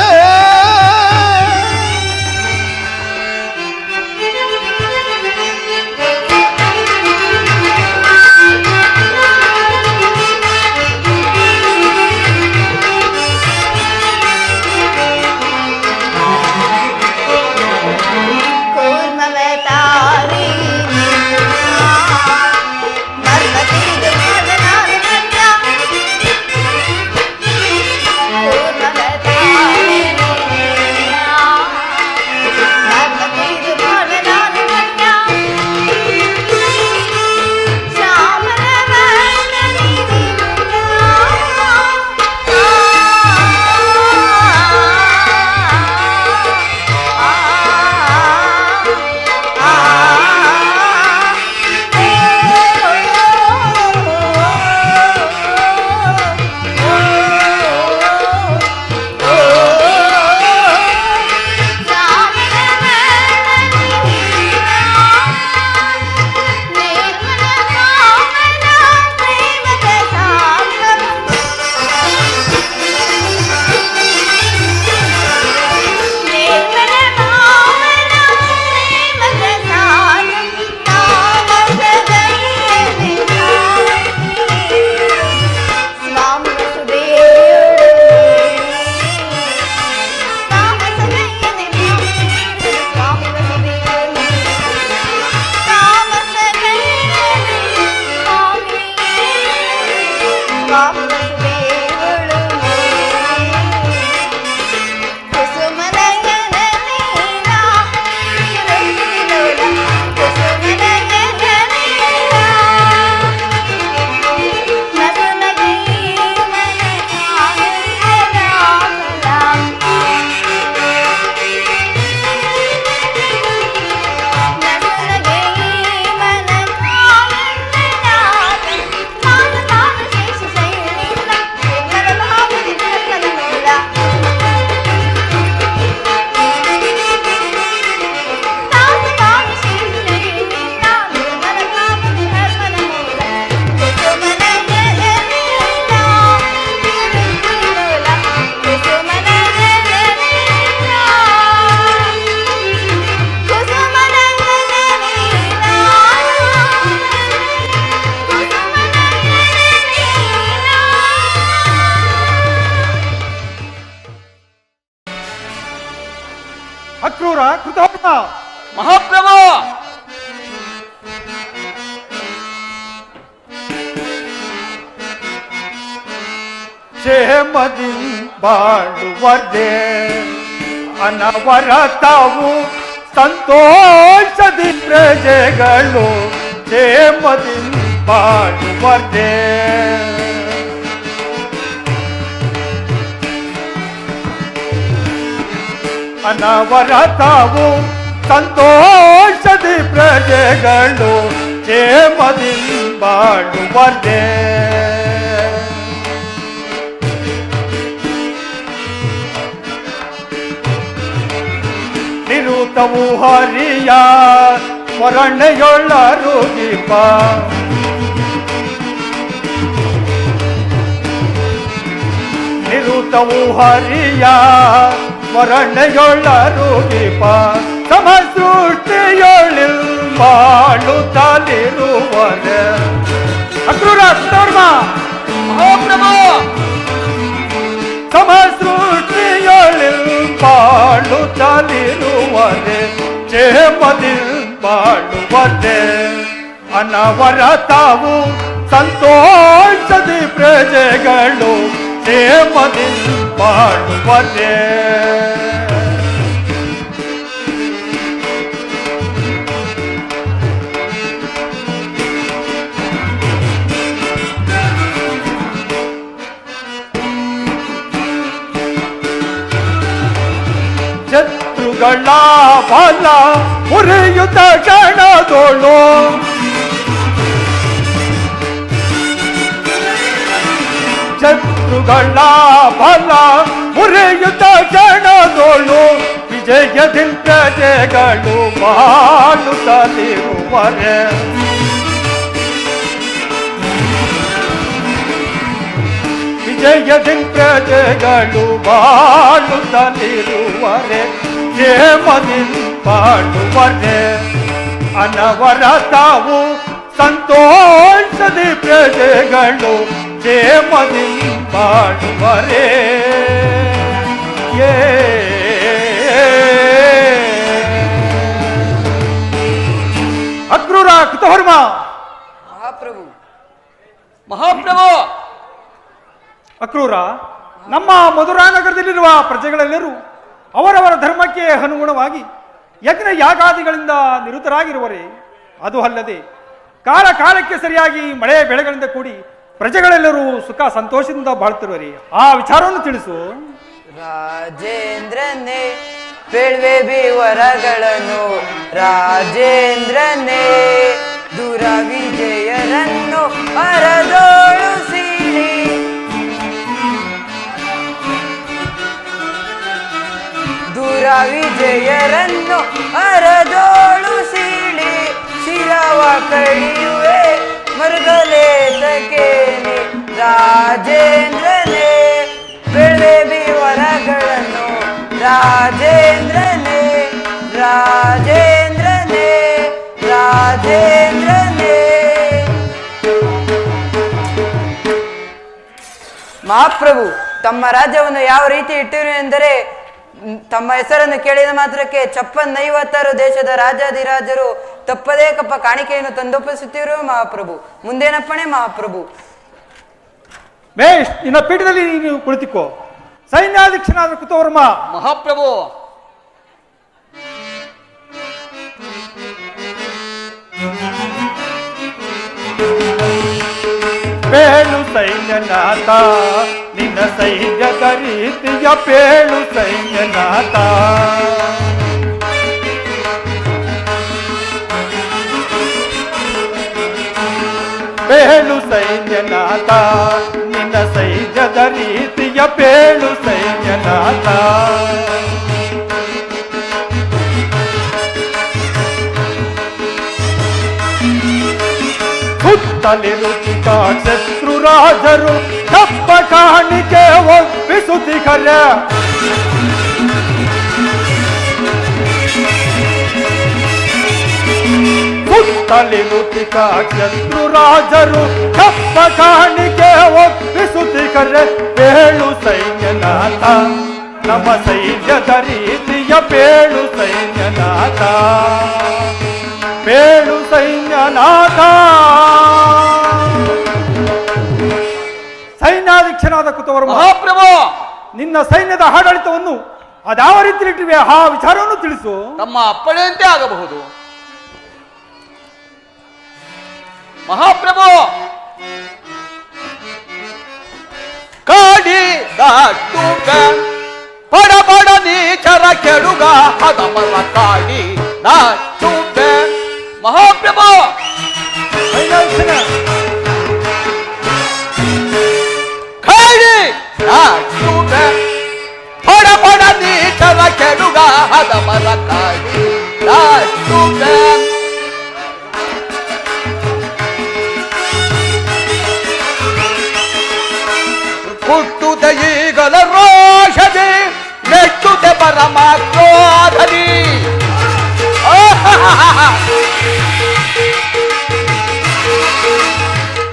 ಅಕ್ರೂರ ಕೃತವರ್ಮ. ಮಹಾಪ್ರಭು ಕ್ಷೇಮದಿ ಬಾಳುವರ್ದೆ ಅನವರತವು ಸಂತೋಷದಿ ಪ್ರಜೆಗಳು ಕ್ಷೇಮದಿ ಬಾಳುವರ್ದೆ. ಅನವರತವು ಸಂತೋಷದಿ ಪ್ರಜೆಗಳು ಕ್ಷೇಮದಿ ಬಾಳುವರ್ದೆ. ನಿರುತವು ಹರಿಯ ಸ್ಮರಣೆಯೊಳ್ಳರು ದೀಪ ನಿರುತವು ಹರಿಯ ಸ್ಮರಣೆಯೊಳ್ಳರು ದೀಪ ಸಮಸೃಷ್ಟಿಯೊಳಿಲ್ ಬಾಳುತ್ತಲಿರುವರೆ. ಅಕ್ರೂರ ಕೃತವರ್ಮ. ಮಹಾಪ್ರಭು ಸಮಸೃಷ್ಟಿಯೊಳಿಲ್ ಬಾಳುತ್ತಲಿರುವರೆ ಕ್ಷೇಮದಿ ಬಾಳುವರೆ. ಅನವರತವು ಸಂತೋಷದಿ ಪ್ರಜೆಗಳು ಕ್ಷೇಮದಿ ಬಾಳುವರೆ. ಶತ್ರುಗಳ ಬಲ ಉರಿಯುತ್ತ ಕ್ಷಣದೋಳು ಶತ್ರುಗಳ ಬಲ ಉರಿಯುತ್ತ ಕ್ಷಣದೋಳು ವಿಜಯದಿ ಪ್ರಜೆಗಳು ಬಾಳುತ್ತಲಿರುವರೆ. ವಿಜಯದಿ ಪ್ರಜೆಗಳು ಬಾಳುತ್ತಲಿರುವರೆ ಕ್ಷೇಮದಿ ಬಾಳುವರೆ. ಅನವರತವು ಸಂತೋಷದಿ ಪ್ರಜೆಗಳು ಕ್ಷೇಮದಿ ಬಾಳುವರೆ. ಅಕ್ರೂರ ಕೃತವರ್ಮ. ಮಹಾಪ್ರಭು ಮಹಾಪ್ರಭು ಅಕ್ರೂರ, ನಮ್ಮ ಮಧುರಾನಗರದಲ್ಲಿರುವ ಪ್ರಜೆಗಳೆಲ್ಲರೂ ಅವರವರ ಧರ್ಮಕ್ಕೆ ಅನುಗುಣವಾಗಿ ಯಜ್ಞ ಯಾಗಾದಿಗಳಿಂದ ನಿರತರಾಗಿರುವರೆ. ಅದು ಅಲ್ಲದೆ ಕಾಲ ಕಾಲಕ್ಕೆ ಸರಿಯಾಗಿ ಮಳೆ ಬೆಳೆಗಳಿಂದ ಕೂಡಿ ಪ್ರಜೆಗಳೆಲ್ಲರೂ ಸುಖ ಸಂತೋಷದಿಂದ ಬಾಳ್ತಿರುವರೆ. ಆ ವಿಚಾರವನ್ನು ತಿಳಿಸು. ರಾಜೇಂದ್ರನೇ ಬೇಳ್ವೆ ವರಗಳನ್ನು ರಾಜೇಂದ್ರನೇ ದುರ ವಿಜಯರನ್ನು ಅರದೋಳು ಸೀಳಿ ದುರ ವಿಜಯರನ್ನು ಅರದೋಳು ಸೀಳಿ ಶಿರವ ಕಡಿಯುವೆ ಮರುಗಲೇತಕೇನೆ ರಾಜೇಂದ್ರನೇ ಬೆಳೆಬಿ ವರಗಳನ್ನು ರಾಜೇಂದ್ರನೇ ರಾಜೇಂದ್ರನೇ ರಾಜೇಂದ್ರನೇ. ಮಹಾಪ್ರಭು ತಮ್ಮ ರಾಜ್ಯವನ್ನು ಯಾವ ರೀತಿ ಇಟ್ಟಿರು ಎಂದರೆ ತಮ್ಮ ಹೆಸರನ್ನು ಕೇಳಿದ ಮಾತ್ರಕ್ಕೆ 56 ದೇಶದ ರಾಜಾಧಿರಾಜರು ತಪ್ಪದೇ ಕಪ್ಪ ಕಾಣಿಕೆಯನ್ನು ತಂದೊಪ್ಪಿಸುತ್ತಿರುವ ಮಹಾಪ್ರಭು. ಮುಂದೇನಪ್ಪಣೆ ಮಹಾಪ್ರಭು. ಬೇಷ್, ನಿನ್ನ ಪೀಠದಲ್ಲಿ ನೀವು ಕುಳಿತುಕೋ. ಸೈನ್ಯಾಧ್ಯಕ್ಷನಾದ ಕೃತವರ್ಮ. ಮಹಾಪ್ರಭು ಬೇಳು ಸೈನ್ಯನಾಥ ನಿನ್ನ ಸೈನ್ಯದ ರೀತಿಯ ಬೇಳು ಸೈನ್ಯನಾಥ. ಬೇಳು ಸೈನ್ಯನಾಥ ನಿನ್ನ ಸೈನ್ಯದ ರೀತಿಯ ಬೇಳು ಸೈನ್ಯನಾಥ. ಸುತ್ತಲಿರುತ್ತಿದ್ದ ಶತ್ರುರಾಜರು ತಪ್ಪ ಕಾಣಿಕೆ ಒಪ್ಪಿಸುತ್ತಿಗರ. ಸುತ್ತಲಿರುತ್ತಿದ್ದ ಶತ್ರುರಾಜರು ತಪ್ಪ ಕಾಣಿಕೆ ಒಪ್ಪಿಸುತ್ತಿಗರ ಬೇಳು ಸೈನ್ಯನಾಥ ನಮ್ಮ ಸೈನ್ಯದ ರೀತಿಯ ಬೇಳು ಸೈನ್ಯನಾಥ, ಬೇಳು ಸೈನ್ಯನಾಥ. ಸೈನ್ಯಾಧೀಕ್ಷನಾದ ಕುತವರ್ಮ, ಮಹಾಪ್ರಭು, ನಿನ್ನ ಸೈನ್ಯದ ಆಡಳಿತವನ್ನು ಅದಾವ ರೀತಿಯಲ್ಲಿಟ್ಟಿವೆ ಆ ವಿಚಾರವನ್ನು ತಿಳಿಸು. ತಮ್ಮ ಅಪ್ಪಣೆಯಂತೆ ಆಗಬಹುದು. ಮಹಾಪ್ರಭು, ಕಾಡಿ ದಾಟುಗ ಪಡ ಪಡ ನೀಚರ ಕೆಡುಗ ಹದಮರ ಕಾಡಿ ದಾಟುಗ. ಮಹಾಪ್ರಭು, ಸೈನ್ಯಾಧೀಕ್ಷನ ಕಾಡಿ ದಾಟುಗ ಪಡ ಪಡ ನೀಚರ ಕೆಡುಗ ಹದಮರ ಕಾಡಿ ದಾಟುಗ. ಹುಟ್ಟುತ್ತೆ ಈಗಲ ರೋಷದಿ, ಮೆಟ್ಟುತ್ತೆ ಪರಮ ಕ್ರೋಧದಿ.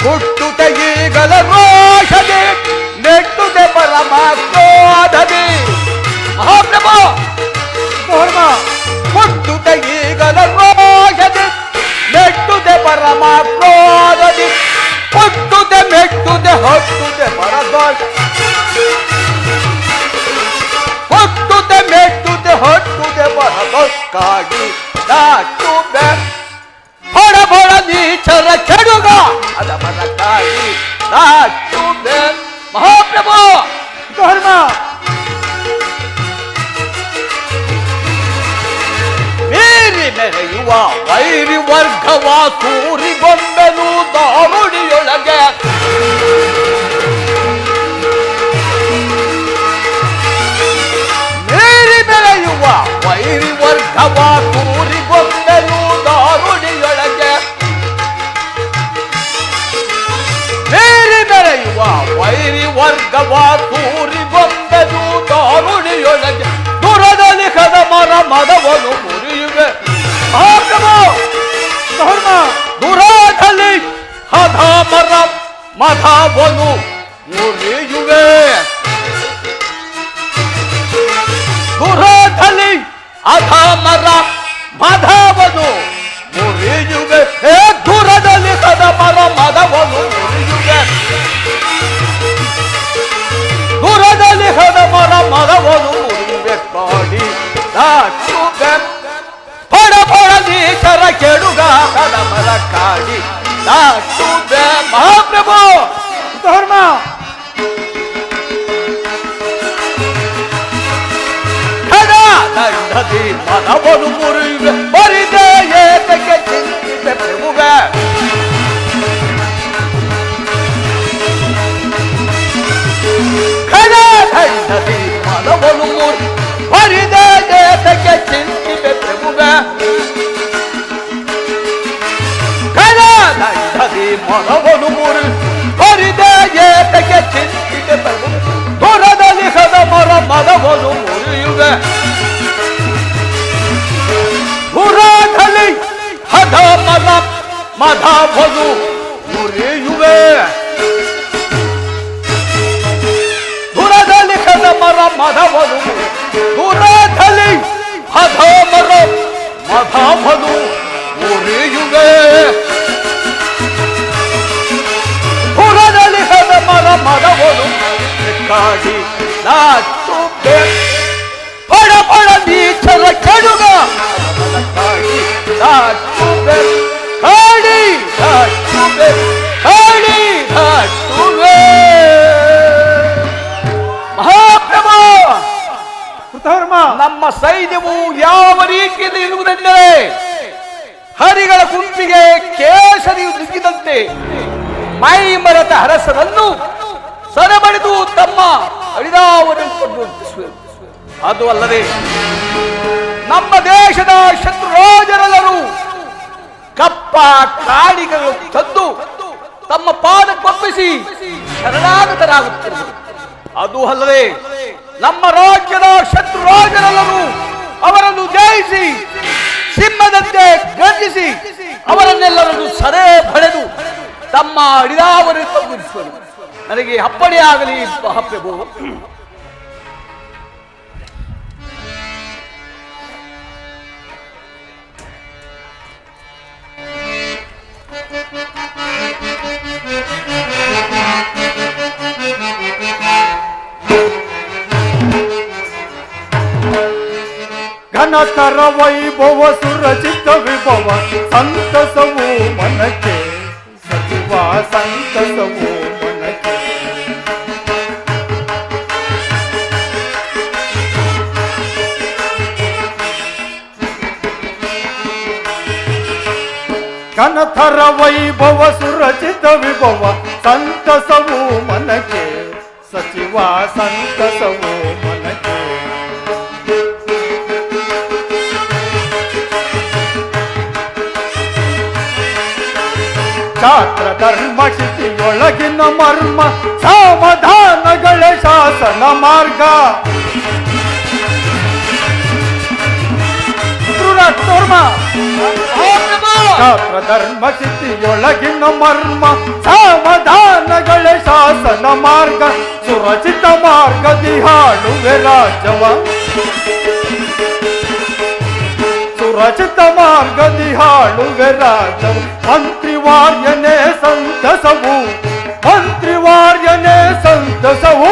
ಹುಟ್ಟುತ್ತೆ ಈಗಲ ರೋಷದಿ, ಮೆಟ್ಟುತ್ತೆ ಪರಮ ಕ್ರೋಧದಿ. ಮಹಾಪ್ರಭು, ಕುತವರ್ಮ, ಹುಟ್ಟುತ್ತೆ ಈಗಲ ರೋಷದಿ, ಮೆಟ್ಟುತ್ತೆ ಪರಮ ಕ್ರೋಧದಿ. ಹುಟ್ಟುತ್ತೆ ಮೆಟ್ಟುತ್ತೆ ಹೊಟ್ಟುತ್ತೆ ಪರದೋಷ, ಹುಟ್ಟುತ್ತೆ ಮೆಟ್ಟುತ್ತೆ ಹೊಟ್ಟುತ್ತೆ ಪರದೋಷಕ್ಕಾಗಿ ದಾಟುತ್ತೆ ಬಡ ಬಡ ನೀಚರ ಕೆಡುಗ ಅದ ಬರಕ್ಕಾಗಿ ದಾಟುತ್ತೆ. ಮಹಾಪ್ರಭು, ಕುತವರ್ಮ, ಮೀರಿ ಮೆರೆಯುವ ವೈರಿ ವರ್ಗವ ಸೂರಿಗೊಂಬೆನು ದಾರುಡಿಯೊಳಗೆ. ಮೀರಿ ಮೆರೆಯುವ ವೈರಿ ವರ್ಗವ ಸೂರಿಗೊಂಬೆನು ದಾರುಡಿಯೊಳಗೆ. ಮೀರಿ ಮೆರೆಯುವ ವೈರಿ ವರ್ಗವ ಸೂರಿಗೊಂಬೆನು ದಾರುಡಿಯೊಳಗೆ. ದುರದಲ್ಲಿ ಕದ ಮರ ಮದವನು ಮುರಿಯುವೆ. ಮಹಾಪ್ರಭು, ಕುತವರ್ಮ, ದುರಾದಲ್ಲಿ ಹದ ಮರ ಮಧವನು ಮುರಿಯುವೆ. ದುರಾದಲ್ಲಿ ಅಧ ಮರ ಮಧವನು ಮುರಿಯುವೆ. ಹೇ ದುರದಲ್ಲಿ ಕದ ಮರ ಮದವನು ಮುರಿಯುವೆ. ದುರದಲ್ಲಿ ಹದ ಮರ ಮದವನು ಮುರಿಯುವೆ. ಕಾಡಿ ದಾಟುವೆ ಪಡ ಪಡ ನೀಚರ ಕೆಡುಗ ಹದ ಮರ ಕಾಡಿ ದಾಟುವೆ. ಮಹಾಪ್ರಭು, ಕುತವರ್ಮ, ಖಡ ದಂಡದಿ ಮನವನು ಮುರಿಯುವೆ. ಬರಿದೆ ಏತಕ್ಕೆ ಚಿಂತಿತೆ ಪ್ರಭುವೆ. ಖಡ ದಂಡದಿ ಮನವನು ಮುರಿ ಬರಿದೆ ಏತಕ್ಕೆ ಚಿಂತಿತೆ ಪ್ರಭುವೆ. ಖಡ ದಂಡದಿ ಮನವನು ಮುರಿ ಬರಿದೆ ಏತಕ್ಕೆ ಚಿಂತಿತೆ ಪ್ರಭುವೆ. ದೂರದಲ್ಲಿ ಹದ ಮರ ಮದವನು ಮುರಿಯುವೆ. ದೂರದಲ್ಲಿ ಹದ ಮರ ಮಧವನು ಮುರಿಯುವೆ. ದೂರದಲ್ಲಿ ಹದ ಮರ ಮಧವನು ದೂರದಲ್ಲಿ ಹದ ಮರ ಮಧವನು ಮುರಿಯುವೆ. ದೂರದಲ್ಲಿ ಹದ ಮರ ಮಧವನು ಕಾಡಿ ದಾಟುವೆ ಪಡ ಪಡ ನೀಚರ ಕೆಡುಗ ಕಾಡಿ ದಾಟುವೆ. ಕಾಡಿ ದಾಟುವೆ, ಕಾಡಿ ದಾಟುವೆ. ಮಹಾಪ್ರಭು, ಕುತವರ್ಮ, ನಮ್ಮ ಸೈನ್ಯವು ಯಾವ ರೀತಿಯಲ್ಲಿ ಇರುವುದೆಂದರೆ ಹರಿಗಳ ಗುಂಪಿಗೆ ಕೇಸರಿಯು ನುಗ್ಗಿದಂತೆ ಮೈ ಮರೆತ ಹರಸರನ್ನು ಸರಬಡಿದು ತಮ್ಮ ಅಡಿದಾವರನ್ನು. ಅದು ಅಲ್ಲದೆ ನಮ್ಮ ದೇಶದ ಶತ್ರುರಾಜರೆಲ್ಲರೂ ಕಪ್ಪ ಕಾಡಿಗಳು ತಂದು ತಮ್ಮ ಪಾದಕ್ಕೊಪ್ಪಿಸಿ ಶರಣಾಗತರಾಗುತ್ತಿರುವುದು. ಅದು ಅಲ್ಲದೆ ನಮ್ಮ ರಾಜ್ಯದ ಶತ್ರುರಾಜರೆಲ್ಲರೂ ಅವರನ್ನು ಜಯಿಸಿ ಸಿಂಹದಂತೆ ಗರ್ಜಿಸಿ ಅವರನ್ನೆಲ್ಲರನ್ನು ಸದೆ ಬಳೆದು ತಮ್ಮ ಅಡಿದಾವರನ್ನು ತಂದಿರಿಸುವರು. ನನಗೆ ಅಪ್ಪಣೆ ಆಗಲಿ ಮಹಾಪ್ರಭು. ಘನತರ ವೈಭವ ಸುರಚಿತ ವಿಭವ ಸಂತಸವು ಮನಕ್ಕೆ ಸಚಿವ ಸಂತಸವು ಮನಕ್ಕೆ ಘನತರ ವೈಭವ ಸುರಚಿತ ವಿಭವ ಸಂತಸವು ಮನಕ್ಕೆ ಸಚಿವ ಸಂತಸವು ಮನಕ್ಕೆ ಶಾಸ್ತ್ರ ಧರ್ಮ ಶಿತಿಯೊಳಗಿನ ಮರ್ಮ ಸಮಾಧಾನಗಳ ಶಾಸನ ಮಾರ್ಗ ಶಾಸ್ತ್ರ ಧರ್ಮ ಶಿತಿಯೊಳಗಿನ ಮರ್ಮ ಸಮಾಧಾನಗಳ ಶಾಸನ ಮಾರ್ಗ ಸುರಚಿತ ಮಾರ್ಗದಿ ಹಾಡುವೆ ರಾಜವ ಸುರಚಿತ ಮಾರ್ಗದಿ ಹಾಡುವೆ ರಾಜವು ಮಂತ್ರಿವಾರ್ಯನೇ ಸಂತಸವು ಮಂತ್ರಿವಾರ್ಯನೇ ಸಂತಸವು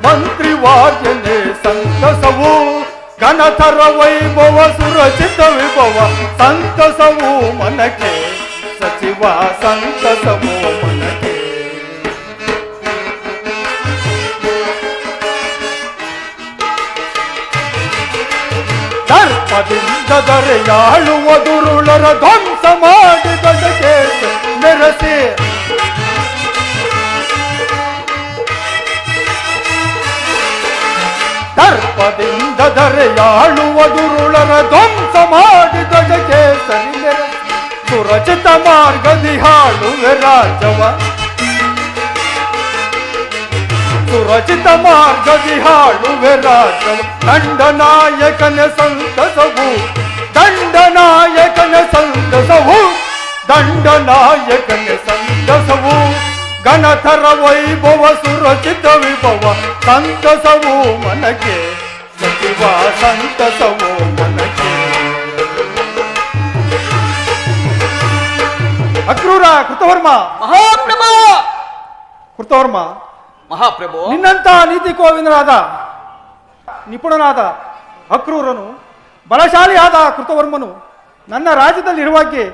ಮಂತ್ರಿವಾರ್ಯನೇ ಸಂತಸವು ಘನತರ ವೈಭವ ಸುರಚಿತ ವಿಭವ ಸಂತಸವು ಮನಕ್ಕೆ ಸಚಿವ ಸಂತಸವು ಮನಕ್ಕೆ ದರ್ಪದಿಂದ ದರೆಯಾಳುವ ದುರುಳರ ಧ್ವಂಸ ಮಾಡಿದಕ್ಕೆ ಮೆರಸಿ ದರ್ಪದಿಂದ ದರೆಯಾಳುವ ದುರುಳರ ಧ್ವಂಸ ಮಾಡಿದಕ್ಕೆ ಸರಿ ಮೆರಸಿ ಸುರಚಿತ ಮಾರ್ಗದಿ ಹಾಡುವೆ ರಾಜವ ಸುರಚಿತ ಮಾರ್ಗದಿ ಹಾಡುವೆ ರಾಜವ ದಂಡನಾಯಕನ ಸಂತಸವು ದಂಡನಾಯಕನ ಸಂತಸವು ದಂಡನಾಯಕನ ಸಂತಸವು ಘನತರ ವೈಭವ ಸುರಚಿತ ವಿಭವ ಸಂತಸವು ಮನಕ್ಕೆ ಸಚಿವ ಸಂತಸವು ಮನಕ್ಕೆ ಅಕ್ರೂರ ಕೃತವರ್ಮ ಮಹಾಪ್ರಭು ಕೃತವರ್ಮ ಮಹಾಪ್ರಭು ನಿನ್ನಂತ ನೀತಿ ಕೋವಿಂದನಾದ ನಿಪುಣನಾದ ಅಕ್ರೂರನು ಬಲಶಾಲಿಯಾದ ಕೃತವರ್ಮನು ನನ್ನ ರಾಜ್ಯದಲ್ಲಿರುವಾಗೆ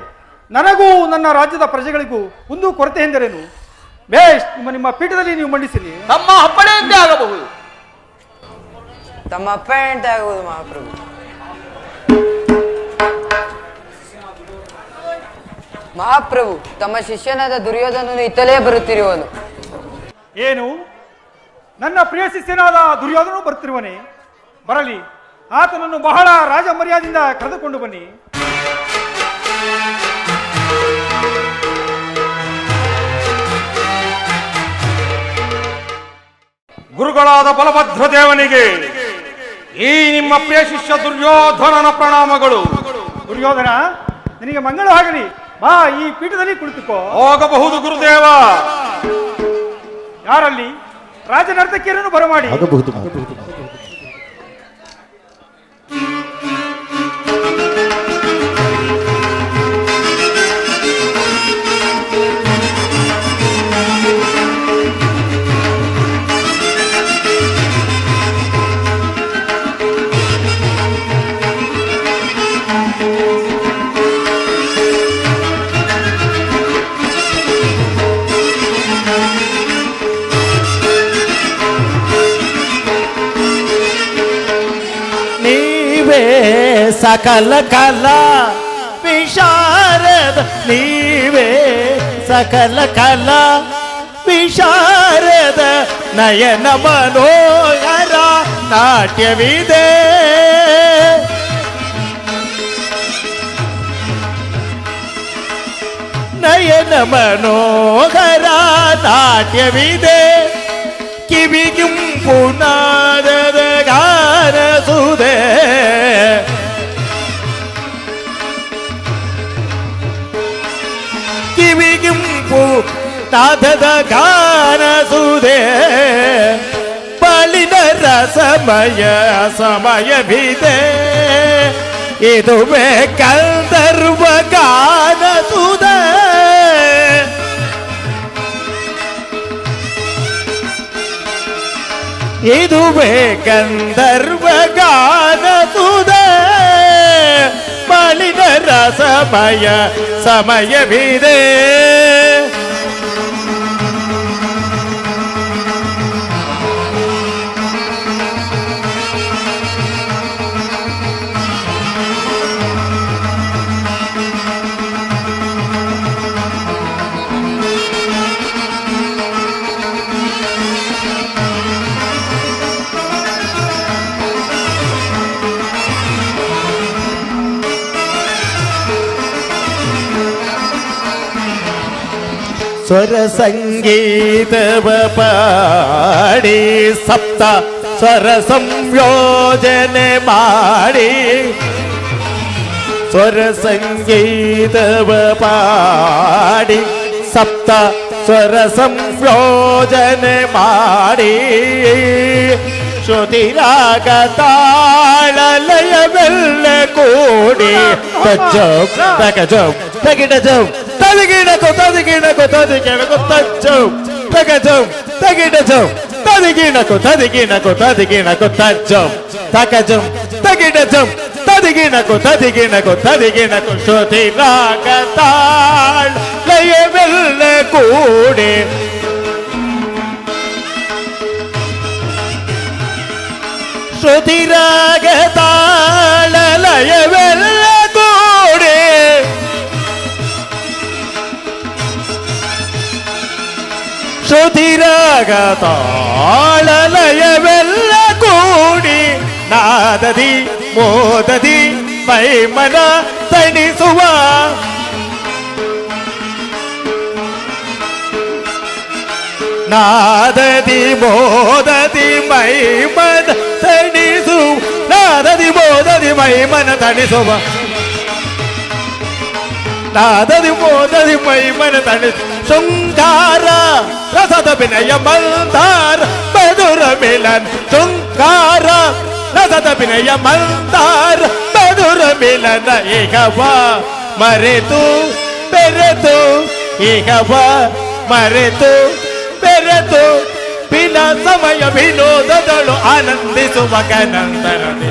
ನನಗೂ ನನ್ನ ರಾಜ್ಯದ ಪ್ರಜೆಗಳಿಗೂ ಒಂದು ಕೊರತೆ ಎಂದರೇನು ಬೇಷ್ ನಿಮ್ಮ ಪೀಠದಲ್ಲಿ ನೀವು ಮಂಡಿಸಿರಿ ತಮ್ಮ ಅಪ್ಪಣೆಯಂತೆ ಆಗಬಹುದು ತಮ್ಮ ಅಪ್ಪಣೆಯಂತೆ ಆಗುವುದು ಮಹಾಪ್ರಭು ಮಹಾಪ್ರಭು ತಮ್ಮ ಶಿಷ್ಯನಾದ ದುರ್ಯೋಧನನು ಇತ್ತಲೇ ಬರುತ್ತಿರುವನು ಏನು ನನ್ನ ಪ್ರಿಯ ಶಿಷ್ಯನಾದ ದುರ್ಯೋಧನನು ಬರುತ್ತಿರುವನೇ ಬರಲಿ ಆತನನ್ನು ಬಹಳ ರಾಜ ಮರ್ಯಾದೆಯಿಂದ ಕರೆದುಕೊಂಡು ಬನ್ನಿ ಗುರುಗಳಾದ ಬಲಭದ್ರ ದೇವನಿಗೆ ಈ ನಿಮ್ಮ ಪ್ರಿಯ ಶಿಷ್ಯ ದುರ್ಯೋಧನನ ಪ್ರಣಾಮಗಳು. ದುರ್ಯೋಧನ ನಿನಗೆ ಮಂಗಳ ಆಗಲಿ, ಬಾ ಈ ಪೀಠದಲ್ಲಿ ಕುಳಿತುಕೋ. ಹೋಗಬಹುದು ಗುರುದೇವ. ಯಾರಲ್ಲಿ ರಾಜನರ್ತಕಿಯರನ್ನು ಬರಮಾಡಿ. ಸಕಲ ಕಲಾ ವಿಶಾರದ ನೀವೇ ಸಕಲ ಕಲಾ ವಿಶಾರದ ನಯನ ಮನೋಹರ ನಾಟ್ಯವಿದೆ ನಯನ ಮನೋಹರ ನಾಟ್ಯವಿದೆ ಕಿವಿಗಿಂಪು ನಾದದ ಗಾನಸುದೆ ಕಿವಿಗಿಂಪು ನಾದದ ಗಾನಸುದೆ ಬಲಿನ ರಸಮಯ ಸಮಯವಿದೆ ಇದುವೇ ಗಂಧರ್ವ ಗಾನಸುದೆ ಇದುವೇ ಗಂಧರ್ವ ಗಾನ ಸುಧೆ ಬಾಳಿದರ ಸಮಯವಿದೆ. ಸ್ವರ ಸಂಗೀತವ ಪಾಡಿ ಸಪ್ತ ಸ್ವರ ಸಂಯೋಜನೆ ಮಾಡಿ ಸ್ವರ ಸಂಗೀತವ ಪಾಡಿ ಸಪ್ತ ಸ್ವರ ಸಂಯೋಜನೆ ಮಾಡಿ ಶ್ರುತಿರಾಗ ತಾಳ ಲಯವೆಲ್ಲ ಕೂಡಿ ತಜ್ಜಂ ತಗಜಂ ತಗಿಡಜಂ ತದಿಗಿಡಕೊ ತದಿಗಿಡಕೊ ತದಿಗಿಡಕೊ ತಜ್ಜಂ ತಗಜಂ ತಗಿಡಜಂ ತದಿಗಿಡಕೊ ತದಿಗಿಡಕೊ ತದಿಗಿಡಕೊ ತಜ್ಜಂ ತಗಜಂ ತಗಿಡಜಂ ತದಿಗಿಡಕೊ ತದಿಗಿಡಕೊ ತದಿಗಿಡಕೊ ಶ್ರುತಿರಾಗ ತಾಳ ಲಯವೆಲ್ಲ ಕೂಡಿ ಶ್ರುತಿರಾಗ ತಾಳ ಲಯವೆಲ್ಲ ಕೂಡಿ ಶ್ರುತಿರಾಗ ತಾಳ ಲಯವೆಲ್ಲ ಕೂಡಿ ನಾದದಿ ಮೋದದಿ ಮೈಮನ ತಣಿಸುವ ನಾದದಿ ಮೋದದಿ ಮೈಮನ ತಣಿಸು ನಾದದಿ ಮೋದದಿ ಮೈಮನ ತಣಿಸುವ ನಾದದಿ ಮೋದದಿ ಮೈಮನ ತಣಿಸು ಶೃಂಗಾರ ರಸದ ವಿನಯ ಮಂದಾರ ಮಧುರ ಮಿಲನ್ ಶೃಂಗಾರ ರಸದ ವಿನಯ ಮಂದಾರ ಮಧುರ ಮಿಲನ ಏಕವ ಮರೆತು ಬೆರೆತು ಏಕವ ಮರೆತು ಬೆರೆತು ಬಿನ ಸಮಯ ವಿನೋದದಳು ಆನಂದಿಸುವ ಗನಂತರದಿ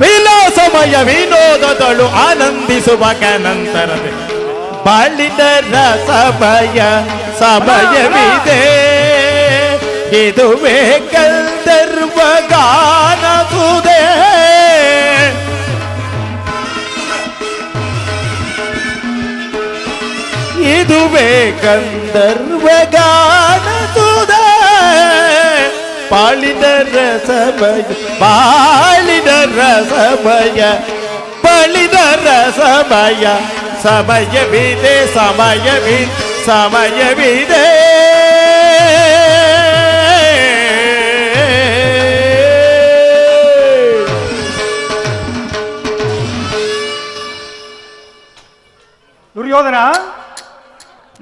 ವಿಲ ಸಮಯ ವಿನೋದದಳು ಆನಂದಿಸುವ ಗನಂತರದಿ ಬಾಳಿದರ ಸಮಯವಿದೆ ಇದುವೇ ಗಂಧರ್ವ ಗಾನ ಸುಧೆ ಇದುವೇ ಗಂಧರ್ವ ಗಾನ ಸುಧೆ ಬಾಳಿದರ ಸಮಯ ಬಾಳಿದರ ಸಮಯ ಬಾಳಿದರ ಸಮಯವಿದೆ ಸಮಯವಿದೆ ದುರ್ಯೋಧನ,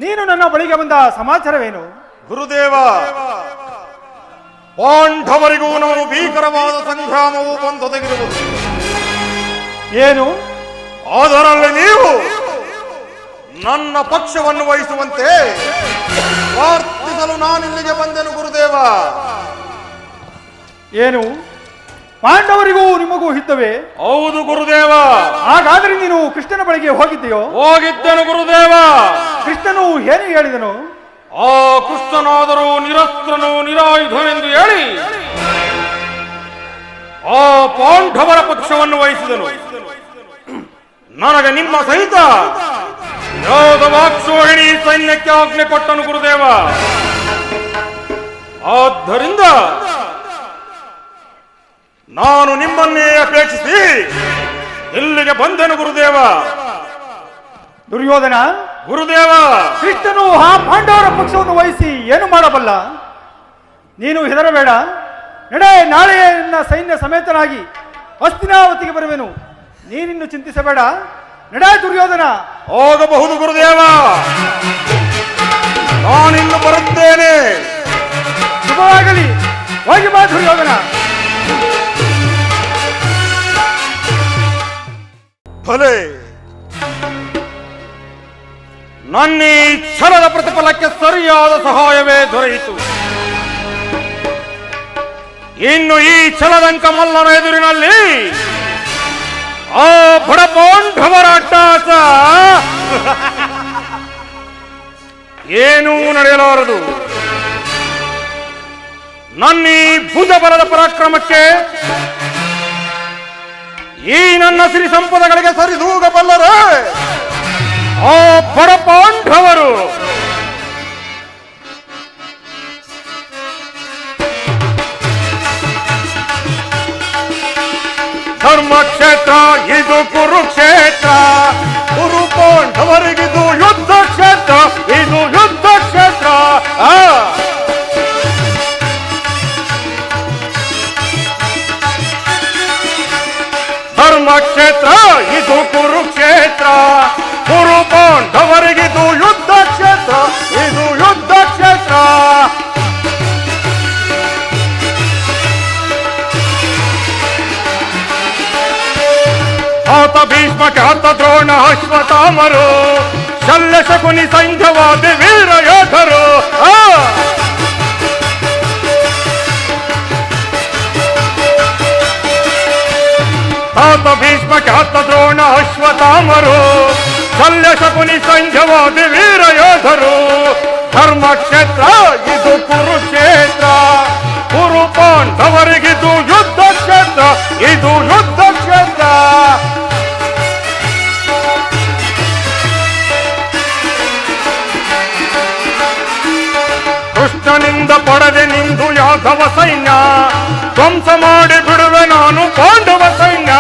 ನೀನು ನನ್ನ ಬಳಿಗೆ ಬಂದ ಸಮಾಚಾರವೇನು? ಗುರುದೇವ, ಪಾಂಡವರಿಗೂ ನಮಗೆ ಭೀಕರವಾದ ಸಂಗ್ರಾಮವು ಬಂದೊದಗಿರುವುದು. ಏನು? ಅದರಲ್ಲಿ ನೀವು ನನ್ನ ಪಕ್ಷವನ್ನು ವಹಿಸುವಂತೆ ಪ್ರಾರ್ಥಿಸಲು ನಾನಿಲ್ಲಿಗೆ ಬಂದೆನು ಗುರುದೇವ. ಏನು? ಪಾಂಡವರಿಗೂ ನಿಮಗೂ ಯುದ್ಧವೇ? ಹೌದು ಗುರುದೇವ. ಹಾಗಾದ್ರೆ ನೀನು ಕೃಷ್ಣನ ಬಳಿಗೆ ಹೋಗಿದ್ದೀಯೋ? ಹೋಗಿದ್ದೆನು ಗುರುದೇವ. ಕೃಷ್ಣನು ಏನು ಹೇಳಿದನು? ಆ ಕೃಷ್ಣನಾದರೂ ನಿರಸ್ತ್ರನು ನಿರಾಯುಧನೆಂದು ಹೇಳಿ ಆ ಪಾಂಡವರ ಪಕ್ಷವನ್ನು ವಹಿಸಿದನು. ನನಗೆ ನಿಮ್ಮ ಸಹಿತ ಯೋಧವಾಕ್ಷೋಹಿಣಿ ಸೈನ್ಯಕ್ಕೆ ಆಜ್ಞೆ ಕೊಟ್ಟನು ಗುರುದೇವ. ಆದ್ದರಿಂದ ನಾನು ನಿಮ್ಮನ್ನೇ ಅಪೇಕ್ಷಿಸಿ ಇಲ್ಲಿಗೆ ಬಂದೆನು ಗುರುದೇವ. ದುರ್ಯೋಧನ, ಗುರುದೇವ, ಕೃಷ್ಣನು ಆ ಪಾಂಡವರ ಪಕ್ಷವನ್ನು ವಹಿಸಿ ಏನು ಮಾಡಬಲ್ಲ? ನೀನು ಹೆದರಬೇಡ. ನಡೆ, ನಾಳೆ ನನ್ನ ಸೈನ್ಯ ಸಮೇತನಾಗಿ ಹಸ್ತಿನಾವತಿಗೆ ಬರುವೆನು. ನೀನಿನ್ನು ಚಿಂತಿಸಬೇಡ. ನಡೆ ದುರ್ಯೋಧನ. ಹೋಗಬಹುದು ಗುರುದೇವ, ನಾನಿನ್ನು ಬರುತ್ತೇನೆ. ಶುಭವಾಗಲಿ. ಹೋಗಿ ಬಾ ದುರ್ಯೋಧನ. ಭಲೆ, ನನ್ನ ಈ ಛಲದ ಪ್ರತಿಫಲಕ್ಕೆ ಸರಿಯಾದ ಸಹಾಯವೇ ದೊರೆಯಿತು. ಇನ್ನು ಈ ಛಲದಂಕ ಮಲ್ಲನ ಎದುರಿನಲ್ಲಿ ಆ ಬಡಪಾಂಡವರ ಅಟ್ಟಹಾಸ ಏನೂ ನಡೆಯಲಾರದು. ನನ್ನ ಈ ಭುಜಬಲದ ಪರಾಕ್ರಮಕ್ಕೆ ಈ ನನ್ನ ಸಿರಿ ಸಂಪದಗಳಿಗೆ ಸರಿದೂಗಬಲ್ಲರೆ ಆ ಬಡಪಾಂಡವರು. ಧರ್ಮಕ್ಷೇತ್ರ ಇದು ಕುರುಕ್ಷೇತ್ರ, ಕುರು ಪಾಂಡವರಿಗಿದು ಯುದ್ಧ ಕ್ಷೇತ್ರ, ಇದು ಯುದ್ಧ ಕ್ಷೇತ್ರ. ಧರ್ಮಕ್ಷೇತ್ರ ಇದು ಕುರುಕ್ಷೇತ್ರ, ಕುರು ಪಾಂಡವರಿಗಿದು ಯುದ್ಧ ಕ್ಷೇತ್ರ, ಇದು ಯುದ್ಧ ಕ್ಷೇತ್ರ. ಆತ ಭೀಷ್ಮ ಖ್ಯಾತ ದ್ರೋಣ ಅಶ್ವತ್ಥಾಮರು, ಶಲ್ಯ ಶಕುನಿ ಸಂಧ್ಯವಾದಿ ವೀರ ಯೋಧರು. ಆತ ಭೀಷ್ಮ ಖ್ಯಾತ ದ್ರೋಣ ಅಶ್ವತ್ಥಾಮರು, ಶಲ್ಯ ಶಕುನಿ ಸಂಧ್ಯವಾದಿ ವೀರ ಯೋಧರು. ಧರ್ಮಕ್ಷೇತ್ರ ಇದು ಕುರುಕ್ಷೇತ್ರ, ಕುರು ಪಾಂಡವರಿಗಿದು ಯುದ್ಧ ಕ್ಷೇತ್ರ, ಇದು ಯುದ್ಧ ಕ್ಷೇತ್ರ. ಕೃಷ್ಣನಿಂದ ಪಡೆದೆ ನಿಂದು ಯಾದವ ಸೈನ್ಯ, ಧ್ವಂಸ ಮಾಡಿ ಬಿಡುವೆ ನಾನು ಪಾಂಡವ ಸೈನ್ಯ.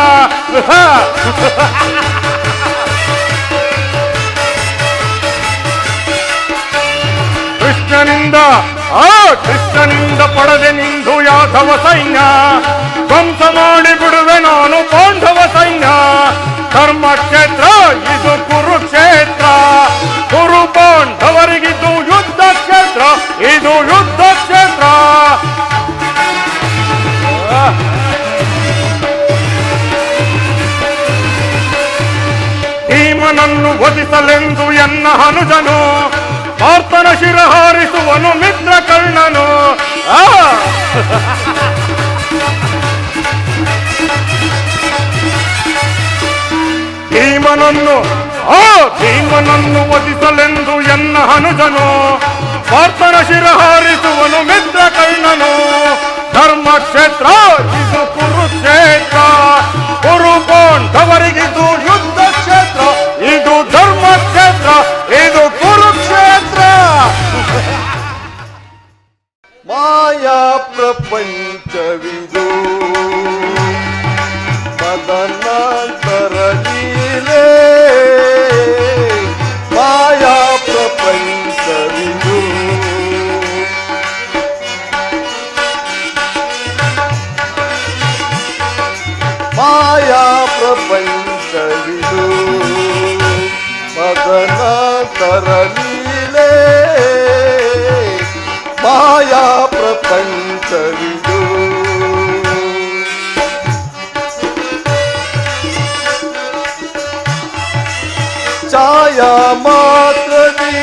ಕೃಷ್ಣನಿಂದ ಪಡೆದೆ ನಿಂದು ಯಾದವ ಸೈನ್ಯ, ಧ್ವಂಸ ಮಾಡಿ ಬಿಡುವೆ ನಾನು ಪಾಂಡವ ಸೈನ್ಯ. ಧರ್ಮಕ್ಷೇತ್ರ ಇದು ಕುರುಕ್ಷೇತ್ರ, ಕುರು ಪಾಂಡವರಿಗಿದು ಯುದ್ಧ ಕ್ಷೇತ್ರ, ಇದು ಯುದ್ಧ ಕ್ಷೇತ್ರ. ಭೀಮನನ್ನು ವಧಿಸಲೆಂದು ಎನ್ನ ಹನುಜನು, ಪಾರ್ಥನ ಶಿರ ಹಾರಿಸುವನು ಮಿತ್ರ ಕರ್ಣನು. ಭೀಮನನ್ನು ವಧಿಸಲೆಂದು ಎನ್ನ ಹನುಜನು, ಪಾರ್ಥನ ಶಿರ ಹಾರಿಸುವನು ಮಿತ್ರ ಕರ್ಣನು. ಧರ್ಮಕ್ಷೇತ್ರ ಇದು ಕುರುಕ್ಷೇತ್ರ, ಕುರು ಪಾಂಡವರಿಗಿದು ಯುದ್ಧ ಕ್ಷೇತ್ರ, ಇದು ಧರ್ಮಕ್ಷೇತ್ರ, ಇದು ಕುರುಕ್ಷೇತ್ರ. ಮಾಯಾ ಪ್ರಪಂಚವಿದು ತದನಂತರ ಲೀಲೆ, ಮಾಯಾ ಪ್ರಪಂಚವಿದು. ಮಾಯಾ ಪ್ರಪಂಚವಿದು ತದನಂತರ ಲೀಲೆ, ಮಾಯಾ ಪ್ರಪಂಚವಿದು. ಛಾಯಾ ಮಾತ್ರದಿ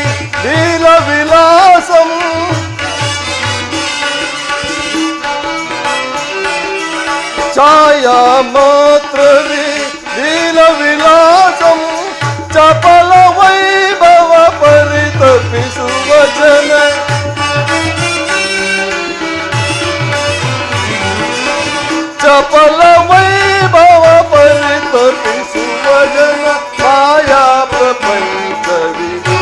ಲೀಲ ವಿಲಾಸಂ, ಛಾಯಾ ಮಾತ್ರದಿ ಲೀಲ ವಿಲಾಸಂ. ಚಪಲ ವೈಭವ ಪರಿತಪಿಸುವ ಜನ, ಚಪಲ ವೈಭವ ಪರಿತಪಿಸುವ ಜನ. ಮಾಯಾ ಪ್ರಪಂಚವಿದು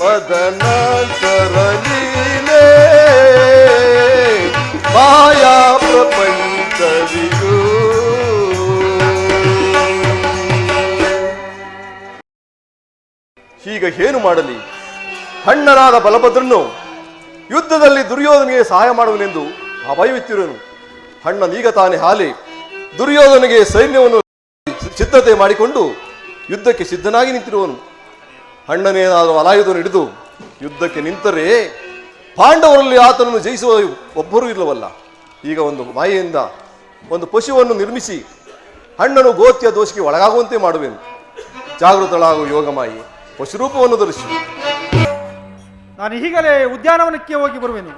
ಮದನಾಂತರ ಲೀಲೆ, ಮಾಯಾ ಪ್ರಪಂಚವಿದು. ಈಗ ಏನು ಮಾಡಲಿ? ಅಣ್ಣನಾದ ಬಲಭದ್ರನು ಯುದ್ಧದಲ್ಲಿ ದುರ್ಯೋಧನಿಗೆ ಸಹಾಯ ಮಾಡುವನೆಂದು ಅಭಯವಿತ್ತಿರುವನು. ಅಣ್ಣನೀಗ ತಾನೇ ಹಾಲಿ ದುರ್ಯೋಧನಿಗೆ ಸೈನ್ಯವನ್ನು ಸಿದ್ಧತೆ ಮಾಡಿಕೊಂಡು ಯುದ್ಧಕ್ಕೆ ಸಿದ್ಧನಾಗಿ ನಿಂತಿರುವನು. ಅಣ್ಣನೇನಾದರೂ ಅಲಾಯುಧವನ್ನು ಹಿಡಿದು ಯುದ್ಧಕ್ಕೆ ನಿಂತರೆ ಪಾಂಡವರಲ್ಲಿ ಆತನನ್ನು ಜಯಿಸುವ ಒಬ್ಬರೂ ಇಲ್ಲವಲ್ಲ. ಈಗ ಒಂದು ಮಾಯೆಯಿಂದ ಒಂದು ಪಶುವನ್ನು ನಿರ್ಮಿಸಿ ಅಣ್ಣನು ಗೋತ್ಯ ದೋಷಕ್ಕೆ ಒಳಗಾಗುವಂತೆ ಮಾಡುವೆನು. ಜಾಗೃತಳಾಗುವ ಯೋಗಮಾಯಿ, ಪಶುರೂಪವನ್ನು ಧರಿಸಿ. ನಾನು ಈಗಲೇ ಉದ್ಯಾನವನಕ್ಕೆ ಹೋಗಿ ಬರುವೆನು.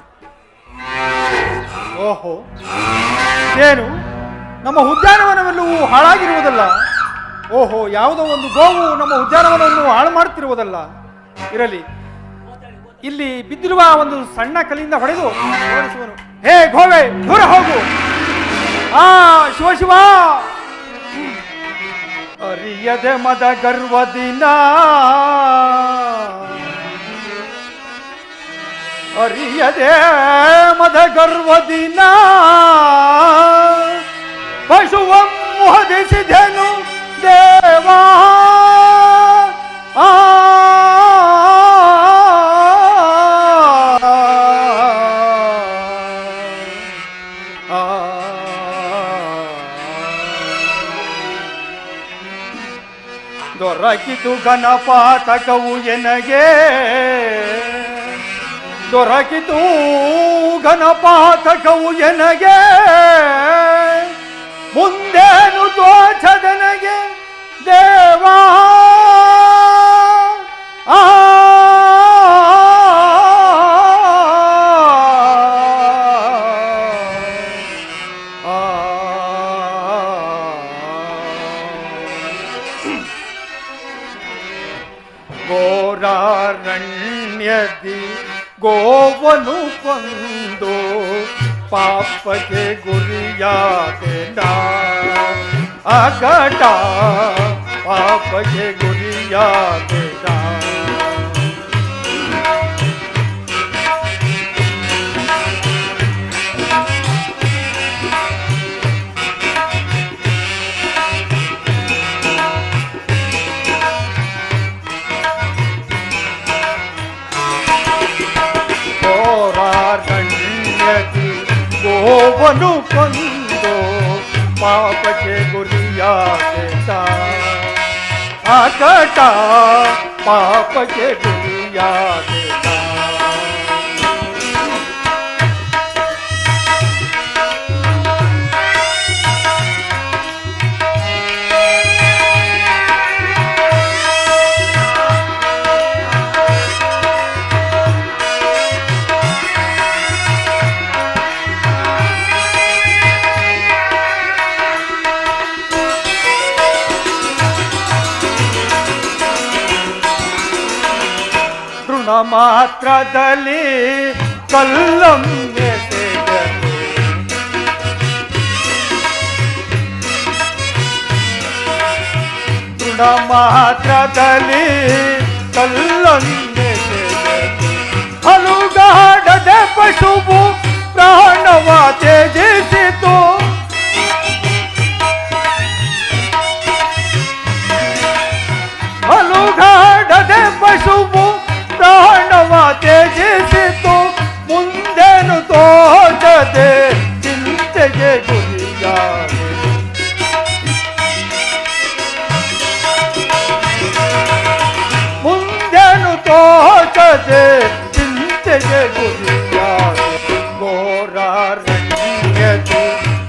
ಓಹೋ, ಏನು ನಮ್ಮ ಉದ್ಯಾನವನವೆಲ್ಲವೂ ಹಾಳಾಗಿರುವುದಲ್ಲ. ಓಹೋ, ಯಾವುದೋ ಒಂದು ಗೋವು ನಮ್ಮ ಉದ್ಯಾನವನವನ್ನು ಹಾಳು ಮಾಡುತ್ತಿರುವುದಲ್ಲ. ಇರಲಿ, ಇಲ್ಲಿ ಬಿದ್ದಿರುವ ಒಂದು ಸಣ್ಣ ಕಲ್ಲಿಂದ ಹೊಡೆದು ಓಡಿಸುವನು. ಹೇ ಗೋವೆ, ದೂರ ಹೋಗು. ಶಿವ ಶಿವ. ಅರಿಯದೆ ಮದ ಗರ್ವದಿನ, ಅರಿಯದೆ ಮದ ಗರ್ವದಿನ ಪಶುವಂ ಹೊದಿಸಿದೆನು ದೇವಾ. ದೊರಕಿತು ಘನಪಾತಕವು ಎನಗೆ, ದೊರಕಿತು ಘನಪಾತಕವು ಎನಗೆ, ಮುಂದೇನು ತೋಚದನಗೆ ದೇವಾ. ಘೋರಾರಣ್ಯದಿ ಗೋವನು ಕೊಂದು ಪಾಪಕ್ಕೆ ಗುರಿಯಾದೆನ, ಅಕಟ ಪಾಪಕ್ಕೆ ಗುರಿಯಾದೆನ. ಗೋವನು ಕೊಂದು ಪಾಪಕ್ಕೆ ಗುರಿಯಾದೆನ, ಅಕಟ ಪಾಪಕ್ಕೆ ಗುರಿಯಾದೆನ. ಮಾತ್ರದಲ್ಲಿ ಕಲ್ಲೊಮ್ಮೆ ತೆಗೆದು, ತೃಣ ಮಾತ್ರದಲ್ಲಿ ಕಲ್ಲೊಮ್ಮೆ ತೆಗೆದು, ಹಲುಗಾಡದ ಪಶುವು ಪ್ರಾಣವ ತ್ಯಜಿಸಿತು. ಹಲುಗಾಡದ ಪಶುವು ಪ್ರಾಣವ ತ್ಯಜಿಸಿತು, ಮುಂದೇನು ತೋಚದೆ ಚಿಂತೆಗೆ ಗುರಿಯಾದೆ. ಮುಂದೇನು ತೋಚದೆ ಚಿಂತೆಗೆ ಗುರಿಯಾದೆ. ಘೋರಾರಣ್ಯದಿ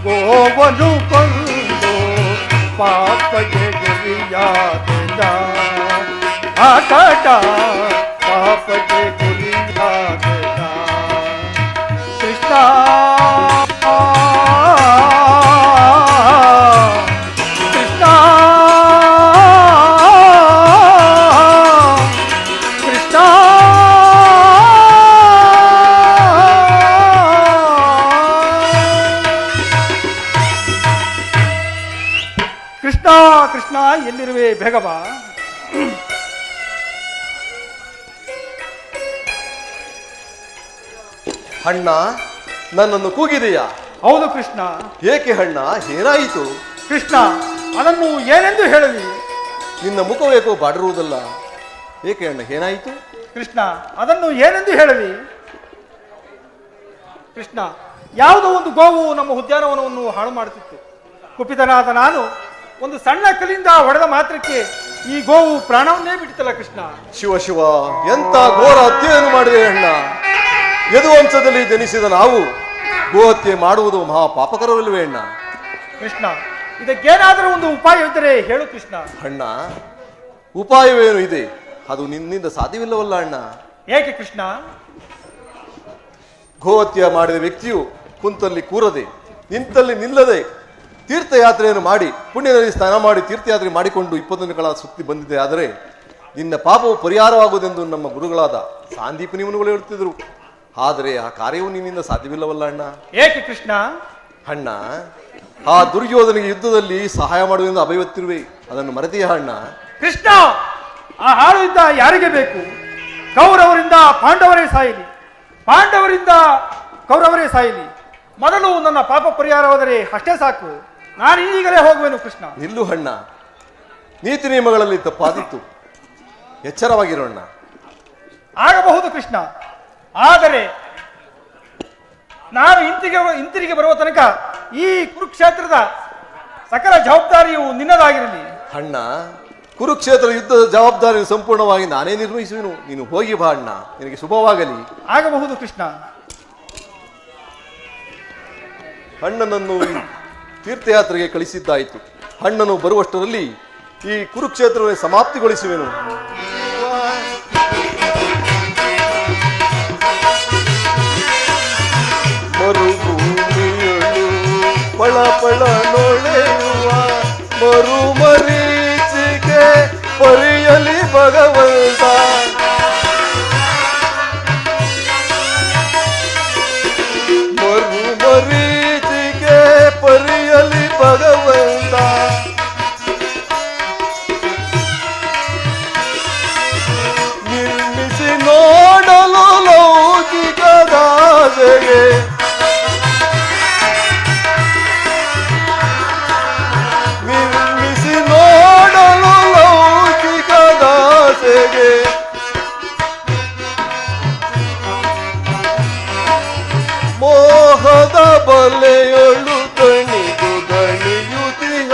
ಗೋವನು ಕೊಂದು ಪಾಪಕ್ಕೆ ಗುರಿಯಾದೆನ, ಅಕಟ ಪಾಪಕ್ಕೆ ಗುರಿಯಾದೆನ. ಕೃಷ್ಣ ಕೃಷ್ಣ ಕೃಷ್ಣ. ಕೃಷ್ಣ ಕೃಷ್ಣ, ಎಲ್ಲಿರುವೆ? ಬೇಗ ಬಾ. ಅಣ್ಣ, ನನ್ನನ್ನು ಕೂಗಿದೆಯಾ? ಹೌದು ಕೃಷ್ಣ. ಏಕೆ ಅಣ್ಣ, ಏನಾಯಿತು? ಕೃಷ್ಣ, ಅದನ್ನು ಏನೆಂದು ಹೇಳಲಿ? ನಿನ್ನ ಮುಖವೇಕೋ ಬಾಡಿರುವುದಲ್ಲ, ಏಕೆ ಅಣ್ಣ, ಏನಾಯಿತು? ಕೃಷ್ಣ, ಅದನ್ನು ಏನೆಂದು ಹೇಳಲಿ? ಕೃಷ್ಣ, ಯಾವುದೋ ಒಂದು ಗೋವು ನಮ್ಮ ಉದ್ಯಾನವನವನ್ನು ಹಾಳು ಮಾಡುತ್ತಿತ್ತು. ಕುಪಿತನಾದ ನಾನು ಒಂದು ಸಣ್ಣ ಕಲ್ಲಿಂದ ಹೊಡೆದ ಮಾತ್ರಕ್ಕೆ ಈ ಗೋವು ಪ್ರಾಣವನ್ನೇ ಬಿಟ್ಟಿತಲ್ಲ ಕೃಷ್ಣ. ಶಿವ ಶಿವ, ಎಂತ ಘೋರ ಹತ್ಯೆಯನ್ನು ಮಾಡಿದೆ ಅಣ್ಣ. ಯದುವಂಶದಲ್ಲಿ ಜನಿಸಿದ ನಾವು ಗೋಹತ್ಯೆ ಮಾಡುವುದು ಮಹಾ ಪಾಪಕರವಿಲ್ಲವೇ ಅಣ್ಣ? ಕೃಷ್ಣ, ಇದಕ್ಕೇನಾದರೂ ಒಂದು ಉಪಾಯವಿದ್ದರೆ ಹೇಳು ಕೃಷ್ಣ. ಅಣ್ಣ, ಉಪಾಯವೇನು ಇದೆ? ಅದು ನಿನ್ನಿಂದ ಸಾಧ್ಯವಿಲ್ಲವಲ್ಲ ಅಣ್ಣ. ಏಕೆ ಕೃಷ್ಣ? ಗೋಹತ್ಯೆ ಮಾಡಿದ ವ್ಯಕ್ತಿಯು ಕುಂತಲ್ಲಿ ಕೂರದೆ ನಿಂತಲ್ಲಿ ನಿಲ್ಲದೆ ತೀರ್ಥಯಾತ್ರೆಯನ್ನು ಮಾಡಿ ಪುಣ್ಯದಲ್ಲಿ ಸ್ನಾನ ಮಾಡಿ ತೀರ್ಥಯಾತ್ರೆ ಮಾಡಿಕೊಂಡು 21 ಕಾಲ ಸುತ್ತಿ ಬಂದಿದೆ. ಆದರೆ ನಿನ್ನ ಪಾಪವು ಪರಿಹಾರವಾಗುವುದೆಂದು ನಮ್ಮ ಗುರುಗಳಾದ ಸಾಂದೀಪನಿ ಮುನಿಗಳು ಹೇಳುತ್ತಿದ್ದರು. ಆದರೆ ಆ ಕಾರ್ಯವು ನಿನ್ನಿಂದ ಸಾಧ್ಯವಿಲ್ಲವಲ್ಲ ಅಣ್ಣ. ಏಕೆ ಕೃಷ್ಣ? ಅಣ್ಣ, ಆ ದುರ್ಯೋಧನಿಗೆ ಯುದ್ಧದಲ್ಲಿ ಸಹಾಯ ಮಾಡುವುದೆಂದು ಅಭಯವತ್ತಿರುವೆ, ಅದನ್ನು ಮರೆತೆಯ ಅಣ್ಣ. ಕೃಷ್ಣ, ಆ ಹಾಳು ಯುದ್ಧ ಯಾರಿಗೆ ಬೇಕು? ಕೌರವರಿಂದ ಪಾಂಡವರೇ ಸಾಯಲಿ, ಪಾಂಡವರಿಂದ ಕೌರವರೇ ಸಾಯಲಿ. ಮೊದಲು ನನ್ನ ಪಾಪ ಪರಿಹಾರವಾದರೆ ಅಷ್ಟೇ ಸಾಕು. ನಾನು ಈಗಲೇ ಹೋಗುವೆನು ಕೃಷ್ಣ. ನಿಲ್ಲು ಅಣ್ಣ, ನೀತಿ ನಿಯಮಗಳಲ್ಲಿ ತಪ್ಪಾದಿತ್ತು, ಎಚ್ಚರವಾಗಿರೋಣ. ಆಗಬಹುದು ಕೃಷ್ಣ, ಆದರೆ ನಾನು ಹಿಂತಿರುಗಿ ಬರುವ ತನಕ ಈ ಕುರುಕ್ಷೇತ್ರದ ಸಕಲ ಜವಾಬ್ದಾರಿಯು ನಿನ್ನದಾಗಿರಲಿ. ಅಣ್ಣ, ಕುರುಕ್ಷೇತ್ರ ಯುದ್ಧದ ಜವಾಬ್ದಾರಿ ಸಂಪೂರ್ಣವಾಗಿ ನಾನೇ ನಿರ್ವಹಿಸುವೆನು. ನೀನು ಹೋಗಿ ಬಾ ಅಣ್ಣ, ನಿನಗೆ ಶುಭವಾಗಲಿ. ಆಗಬಹುದು ಕೃಷ್ಣ. ಅಣ್ಣನನ್ನು ಈ ತೀರ್ಥಯಾತ್ರೆಗೆ ಕಳಿಸಿದ್ದಾಯಿತು. ಅಣ್ಣನು ಬರುವಷ್ಟರಲ್ಲಿ ಈ ಕುರುಕ್ಷೇತ್ರವನ್ನು ಸಮಾಪ್ತಿಗೊಳಿಸುವೆನು. ಮರುಭೂಮಿಯಳು ಪಳ ಪಳ ನೊಳೆಯುವ ಮರುಮರೀಚಿಕೆ ಪರಿಯಲಿ ಭಗವಂತ. ಮರುಮರೀಚಿಕೆ ಪರಿಯಲಿ ಭಗವಂತ. ನಿರ್ಮಿಸಿ ನೋಡಲು ಲೌಕಿಕ ದಾಸೆಗೆ ನಿರ್ಮಿಸಿ ನೋಡಲು ಲೌಕಿಕ ದಾಸೆಗೆ ಮೋಹದ ಬಲೆಯೊಳು ದಣಿದು ದಣಿಯುತ್ತಿಹ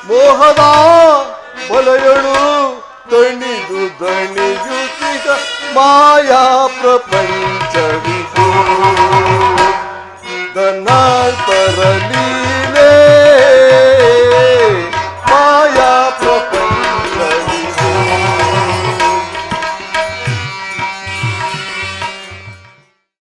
ಮೋಹದ ಬಲೆಯೊಳು ದಣಿದು ದಣಿಯುತ್ತಿಹ ಮಾಯಾ ಪ್ರಪಂಚ